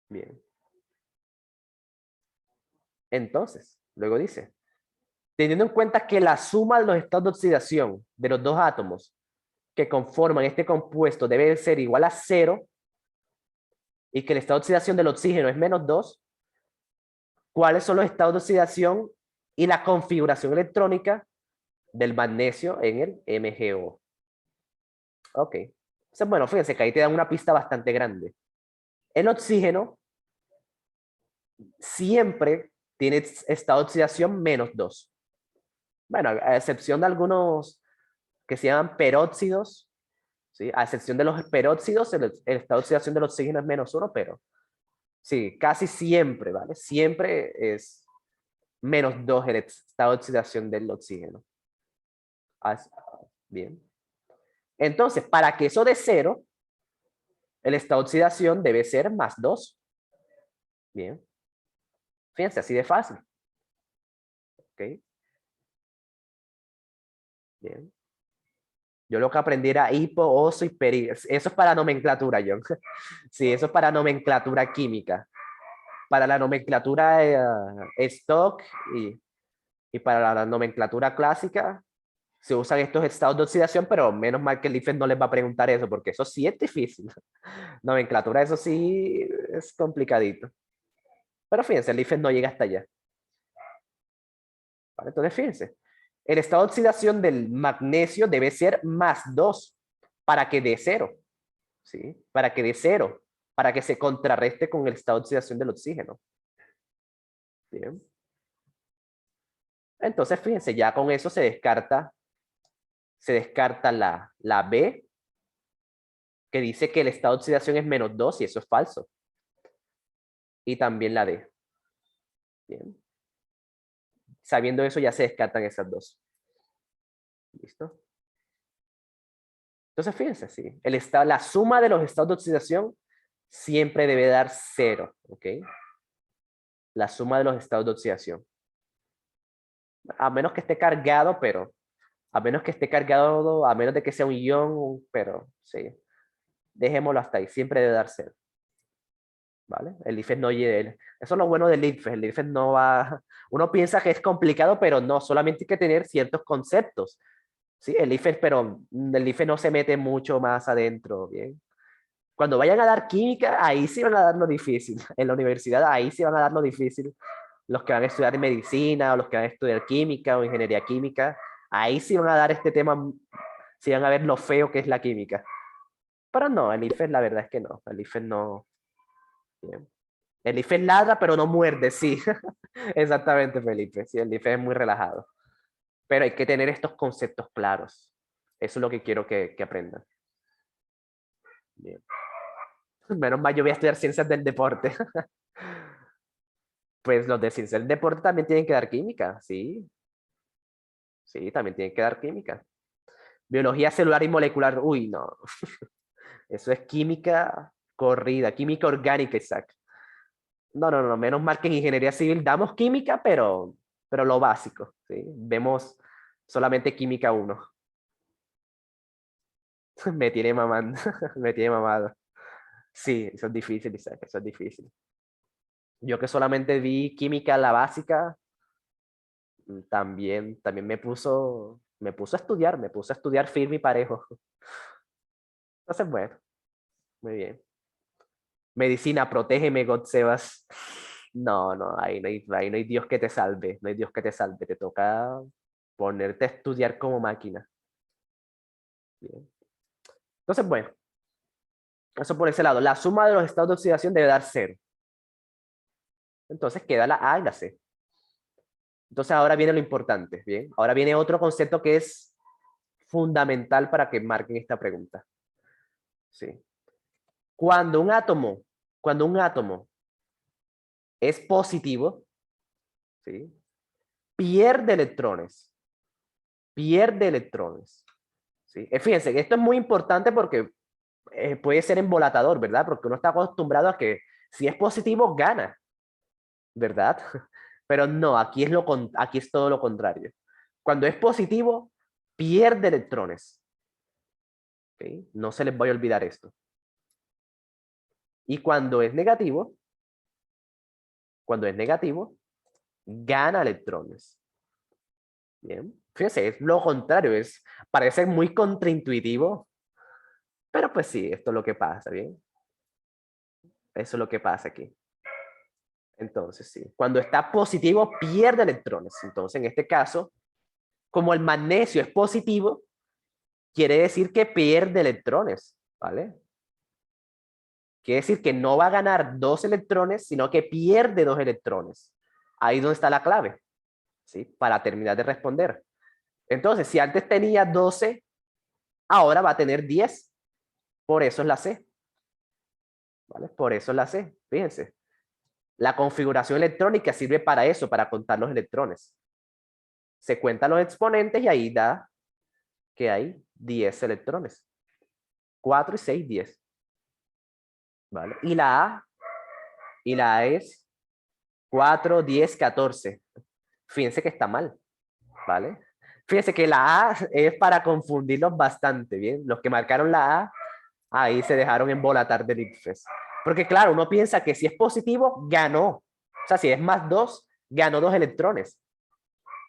Bien. Entonces, luego dice, teniendo en cuenta que la suma de los estados de oxidación de los dos átomos que conforman este compuesto debe ser igual a 0 y que el estado de oxidación del oxígeno es -2, ¿cuáles son los estados de oxidación y la configuración electrónica del magnesio en el MgO? Ok. Entonces, bueno, fíjense que ahí te dan una pista bastante grande. El oxígeno siempre tiene estado de oxidación -2. Bueno, a excepción de algunos que se llaman peróxidos, ¿sí? A excepción de los peróxidos, el estado de oxidación del oxígeno es -1, pero sí, casi siempre, ¿vale? Siempre es -2 el estado de oxidación del oxígeno. Bien. Entonces, para que eso de 0, el estado de oxidación debe ser +2. Bien. Fíjense, así de fácil. ¿Ok? Bien. Yo lo que aprendí era hipo, oso y peri. Eso es para nomenclatura, John. Sí, eso es para nomenclatura química. Para la nomenclatura stock y para la nomenclatura clásica se usan estos estados de oxidación, pero menos mal que el IFES no les va a preguntar eso, porque eso sí es difícil. Nomenclatura, eso sí es complicadito. Pero fíjense, el IFES no llega hasta allá. ¿Vale? Entonces, fíjense, el estado de oxidación del magnesio debe ser +2 para que dé 0. ¿Sí? Para que dé 0, para que se contrarreste con el estado de oxidación del oxígeno. Bien. Entonces, fíjense, ya con eso se descarta la B, que dice que el estado de oxidación es -2 y eso es falso. Y también la D. Bien. Sabiendo eso ya se descartan esas dos. ¿Listo? Entonces, fíjense, sí. La suma de los estados de oxidación siempre debe dar 0. ¿Ok? La suma de los estados de oxidación. A menos que esté cargado, pero a menos que esté cargado, a menos de que sea un ion, pero sí. Dejémoslo hasta ahí, siempre debe dar 0. ¿Vale? El IFES no llega. Eso es lo bueno del IFES. El IFES no va. Uno piensa que es complicado, pero no, solamente hay que tener ciertos conceptos. Sí, el IFES, pero el IFES no se mete mucho más adentro, ¿bien? Cuando vayan a dar química, ahí sí van a dar lo difícil. En la universidad, ahí sí van a dar lo difícil. Los que van a estudiar medicina o los que van a estudiar química o ingeniería química, ahí sí van a dar este tema, sí van a ver lo feo que es la química. Pero no, el IFES la verdad es que no. El IFES no. Bien. El IFES ladra, pero no muerde, sí. Exactamente, Felipe. Sí, el IFES es muy relajado. Pero hay que tener estos conceptos claros. Eso es lo que quiero que aprendan. Bien. Menos mal, yo voy a estudiar ciencias del deporte. Pues los de ciencias del deporte también tienen que dar química, sí. Sí, también tienen que dar química. Biología celular y molecular, uy, no. Eso es química corrida, química orgánica, Isaac. No, no, no, menos mal que en ingeniería civil damos química, pero lo básico, ¿sí? Vemos solamente química uno. Me tiene mamando, me tiene mamado. Sí, eso es difícil, Isaac, eso es difícil. Yo que solamente vi química la básica, también me puso a estudiar firme y parejo. Entonces, bueno, muy bien. Medicina, protégeme, God Sebas. No, no, ahí no hay Dios que te salve, no hay Dios que te salve, te toca ponerte a estudiar como máquina. Bien. Entonces, bueno, eso por ese lado. La suma de los estados de oxidación debe dar cero. Entonces queda la A y la C. Entonces ahora viene lo importante, ¿bien? Ahora viene otro concepto que es fundamental para que marquen esta pregunta. ¿Sí? Cuando un átomo, cuando un átomo es positivo, ¿sí? Pierde electrones, pierde electrones. ¿Sí? Fíjense, esto es muy importante porque puede ser embolatador, ¿verdad? Porque uno está acostumbrado a que si es positivo, gana, ¿verdad? Pero no, aquí es todo lo contrario. Cuando es positivo, pierde electrones. ¿Sí? No se les vaya a olvidar esto. Y cuando es negativo, gana electrones. Bien. Fíjense, es lo contrario, parece muy contraintuitivo, pero pues sí, esto es lo que pasa, ¿bien? Eso es lo que pasa aquí. Entonces, sí, cuando está positivo, pierde electrones. Entonces, en este caso, como el magnesio es positivo, quiere decir que pierde electrones, ¿vale? Quiere decir que no va a ganar 2 electrones, sino que pierde 2 electrones. Ahí es donde está la clave, ¿sí? Para terminar de responder. Entonces, si antes tenía 12, ahora va a tener 10. Por eso es la C, ¿vale? Por eso es la C, fíjense. La configuración electrónica sirve para eso, para contar los electrones. Se cuentan los exponentes y ahí da que hay 10 electrones. 4 y 6, 10. ¿Vale? Y la A es 4, 10, 14. Fíjense que está mal, ¿vale? Fíjense que la A es para confundirlos bastante, ¿bien? Los que marcaron la A, ahí se dejaron embolatar del ICFES. Porque claro, uno piensa que si es positivo, ganó. O sea, si es más 2, ganó 2 electrones.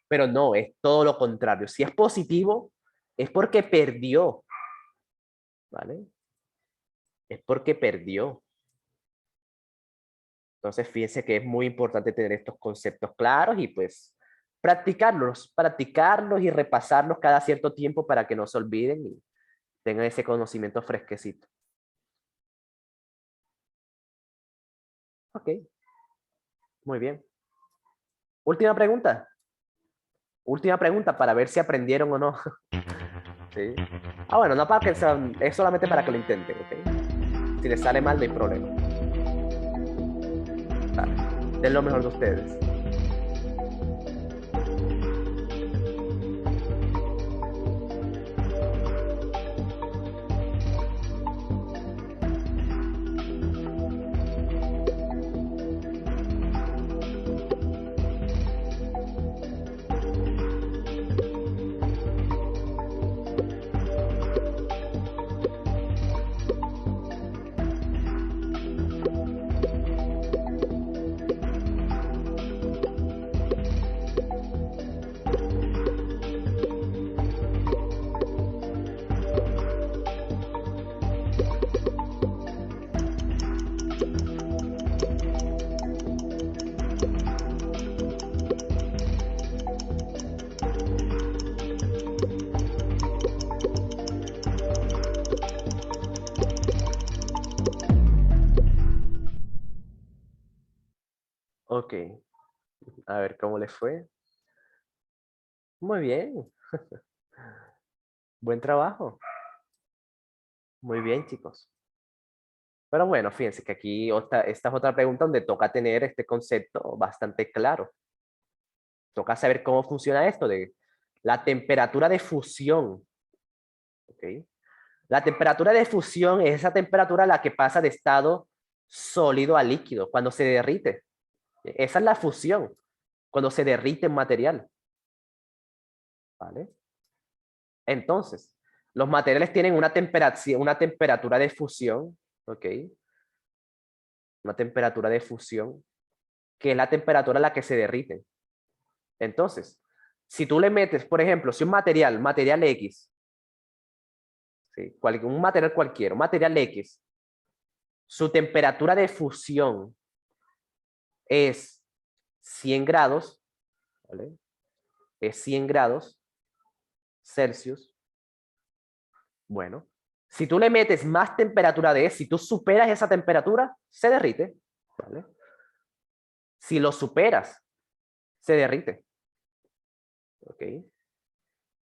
Pero no, es todo lo contrario. Si es positivo, es porque perdió, ¿vale? Es porque perdió. Entonces, fíjense que es muy importante tener estos conceptos claros y pues practicarlos y repasarlos cada cierto tiempo para que no se olviden y tengan ese conocimiento fresquecito. Ok, muy bien. Última pregunta. Última pregunta para ver si aprendieron o no. ¿Sí? Ah, bueno, no para que es solamente para que lo intenten, ¿ok? Si les sale mal, no hay problema. Dale. Den lo mejor de ustedes. Ok, a ver cómo les fue. Muy bien, buen trabajo. Muy bien, chicos. Pero bueno, fíjense que aquí esta es otra pregunta donde toca tener este concepto bastante claro. Toca saber cómo funciona esto de la temperatura de fusión. ¿Ok? La temperatura de fusión es esa temperatura a la que pasa de estado sólido a líquido cuando se derrite. Esa es la fusión, cuando se derrite un material. ¿Vale? Entonces, los materiales tienen una temperatura de fusión, ¿ok? Una temperatura de fusión, que es la temperatura a la que se derriten. Entonces, si tú le metes, por ejemplo, si un material X, ¿sí? Un material cualquiera, un material X, su temperatura de fusión es 100 grados, ¿vale? Es 100 grados Celsius. Bueno, si tú le metes más temperatura de si tú superas esa temperatura, se derrite, ¿vale? Si lo superas, se derrite, ¿ok?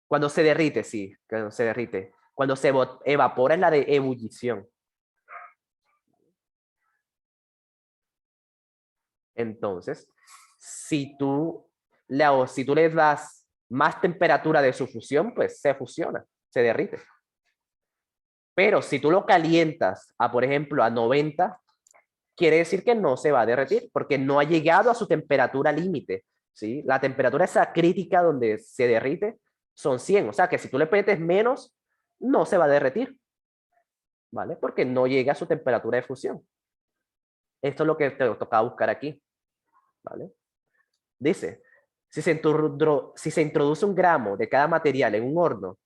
Cuando se derrite, sí, cuando se derrite. Cuando se evapora es la de ebullición. Entonces, si tú le das más temperatura de su fusión, pues se fusiona, se derrite. Pero si tú lo calientas a, por ejemplo, a 90, quiere decir que no se va a derretir porque no ha llegado a su temperatura límite, ¿sí? La temperatura esa crítica donde se derrite son 100, o sea que si tú le metes menos, no se va a derretir, ¿vale? Porque no llega a su temperatura de fusión. Esto es lo que te toca buscar aquí, ¿vale? Dice, si se introduce 1 gramo de cada material en un horno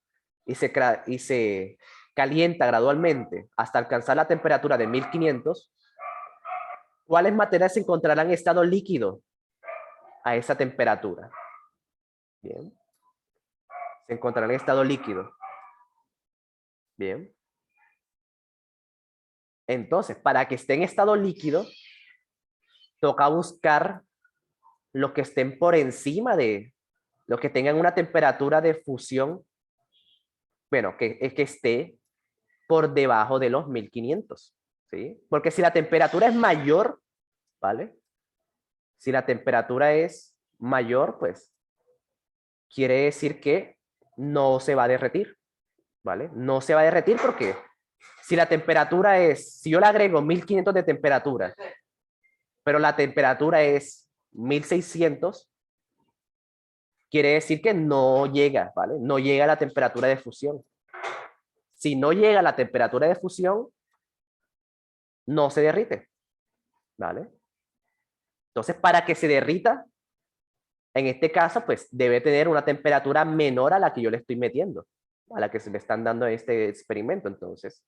y se calienta gradualmente hasta alcanzar la temperatura de 1500, ¿cuáles materiales se encontrarán en estado líquido a esa temperatura? Bien. Se encontrarán en estado líquido. Bien. Entonces, para que esté en estado líquido, toca buscar los que estén por encima de, los que tengan una temperatura de fusión, bueno, que esté por debajo de los 1500, ¿sí? Porque si la temperatura es mayor, ¿vale? Si la temperatura es mayor, pues quiere decir que no se va a derretir, ¿vale? No se va a derretir porque si la temperatura es, si yo le agrego 1500 de temperatura, pero la temperatura es 1600, quiere decir que no llega, ¿vale? No llega a la temperatura de fusión. Si no llega a la temperatura de fusión, no se derrite, ¿vale? Entonces, para que se derrita, en este caso, pues debe tener una temperatura menor a la que yo le estoy metiendo, a la que se me están dando en este experimento. Entonces,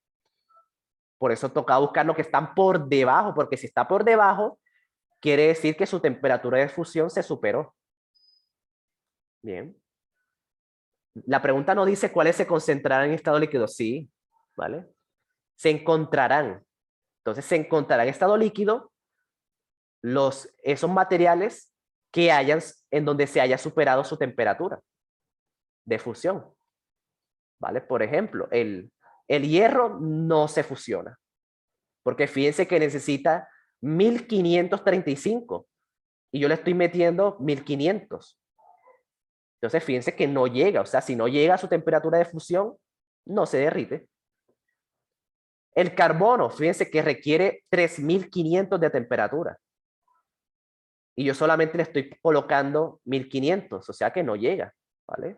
por eso toca buscar lo que están por debajo, porque si está por debajo, quiere decir que su temperatura de fusión se superó. Bien. La pregunta no dice cuáles se concentrarán en estado líquido. Sí, ¿vale? Se encontrarán. Entonces, se encontrarán en estado líquido esos materiales que hayan, en donde se haya superado su temperatura de fusión. ¿Vale? Por ejemplo, el hierro no se fusiona, porque fíjense que necesita 1535 y yo le estoy metiendo 1500. Entonces, fíjense que no llega, o sea, si no llega a su temperatura de fusión, no se derrite. El carbono, fíjense que requiere 3500 de temperatura. Y yo solamente le estoy colocando 1500, o sea que no llega, ¿vale?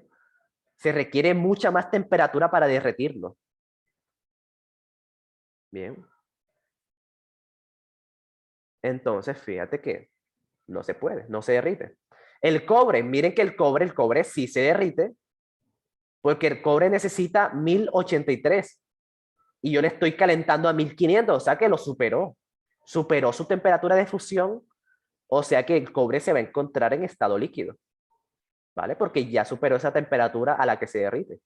Se requiere mucha más temperatura para derretirlo. Bien. Entonces, fíjate que no se puede, no se derrite. El cobre, miren que el cobre sí se derrite, porque el cobre necesita 1083 y yo le estoy calentando a 1500, o sea que lo superó. Superó su temperatura de fusión, o sea que el cobre se va a encontrar en estado líquido, ¿vale? Porque ya superó esa temperatura a la que se derrite.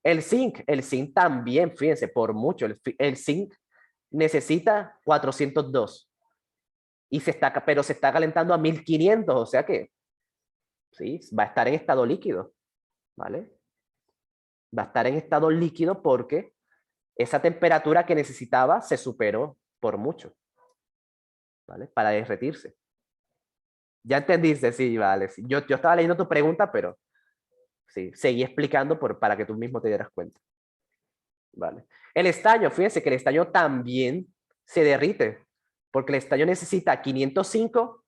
El zinc también, fíjense, por mucho, el zinc necesita 402 pero se está calentando a 1500, o sea que sí, va a estar en estado líquido, ¿vale? Va a estar en estado líquido porque esa temperatura que necesitaba se superó por mucho, ¿vale? Para derretirse. ¿Ya entendiste? Sí, vale. Sí. Yo estaba leyendo tu pregunta, pero sí, seguí explicando para que tú mismo te dieras cuenta. Vale. El estaño, fíjense que el estaño también se derrite, porque el estaño necesita 505,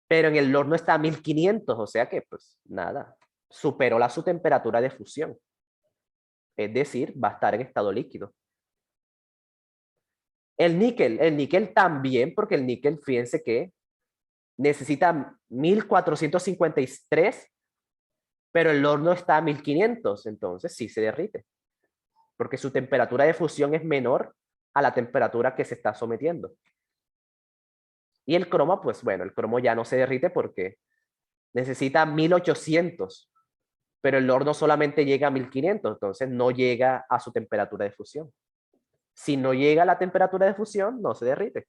pero en el horno está a 1500, o sea que, pues, nada, superó su temperatura de fusión. Es decir, va a estar en estado líquido. El níquel también, porque el níquel, fíjense que necesita 1453, pero el horno está a 1500, entonces sí se derrite, porque su temperatura de fusión es menor a la temperatura que se está sometiendo. Y el cromo, pues bueno, el cromo ya no se derrite porque necesita 1800, pero el horno solamente llega a 1500, entonces no llega a su temperatura de fusión. Si no llega a la temperatura de fusión, no se derrite.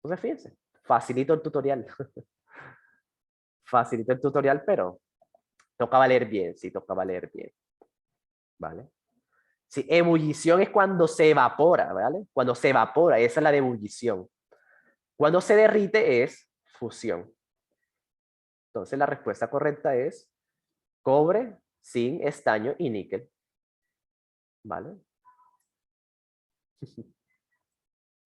Entonces, fíjense, facilito el tutorial. Facilito el tutorial, pero toca valer bien, sí, toca valer bien. ¿Vale? Sí, ebullición es cuando se evapora, ¿vale? Cuando se evapora, esa es la de ebullición. Cuando se derrite es fusión. Entonces la respuesta correcta es cobre, zinc, estaño y níquel. ¿Vale?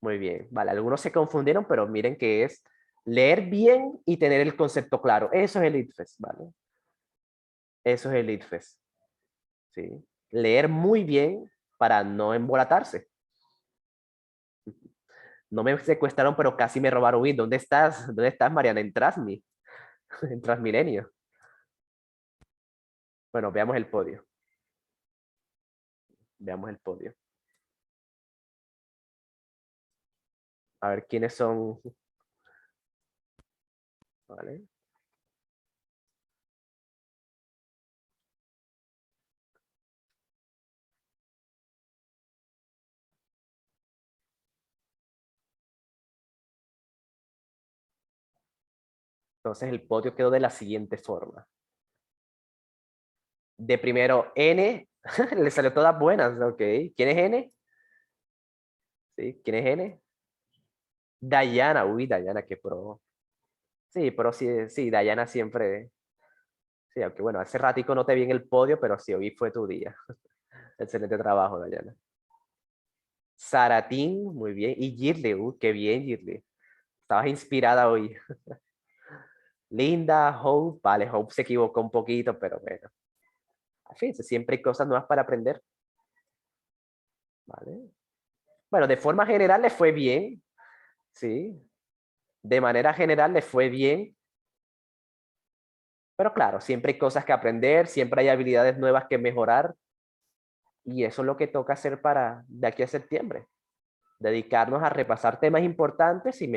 Muy bien. Vale, algunos se confundieron, pero miren que es leer bien y tener el concepto claro. Eso es el ITFES, ¿vale? Eso es el ITFES. ¿Sí? Leer muy bien para no embolatarse. No me secuestraron, pero casi me robaron. Uy, ¿dónde estás? ¿Dónde estás, Mariana? En Transmi. En Transmilenio. Bueno, veamos el podio. Veamos el podio. A ver quiénes son. ¿Vale? Entonces el podio quedó de la siguiente forma. De primero, N. Le salió todas buenas, ok. ¿Quién es N? ¿Sí? ¿Quién es N? Dayana, uy, Dayana, qué pro. Sí, pero sí, sí, Dayana siempre. Sí, aunque bueno, hace ratico no te vi en el podio, pero sí, hoy fue tu día. Excelente trabajo, Dayana. Saratín, muy bien. Y Girly, qué bien, Girly. Estabas inspirada hoy. Linda, Hope, vale, Hope se equivocó un poquito, pero bueno. Fíjense, siempre hay cosas nuevas para aprender. ¿Vale? Bueno, de forma general le fue bien, ¿sí? De manera general le fue bien. Pero claro, siempre hay cosas que aprender, siempre hay habilidades nuevas que mejorar. Y eso es lo que toca hacer para de aquí a septiembre. Dedicarnos a repasar temas importantes y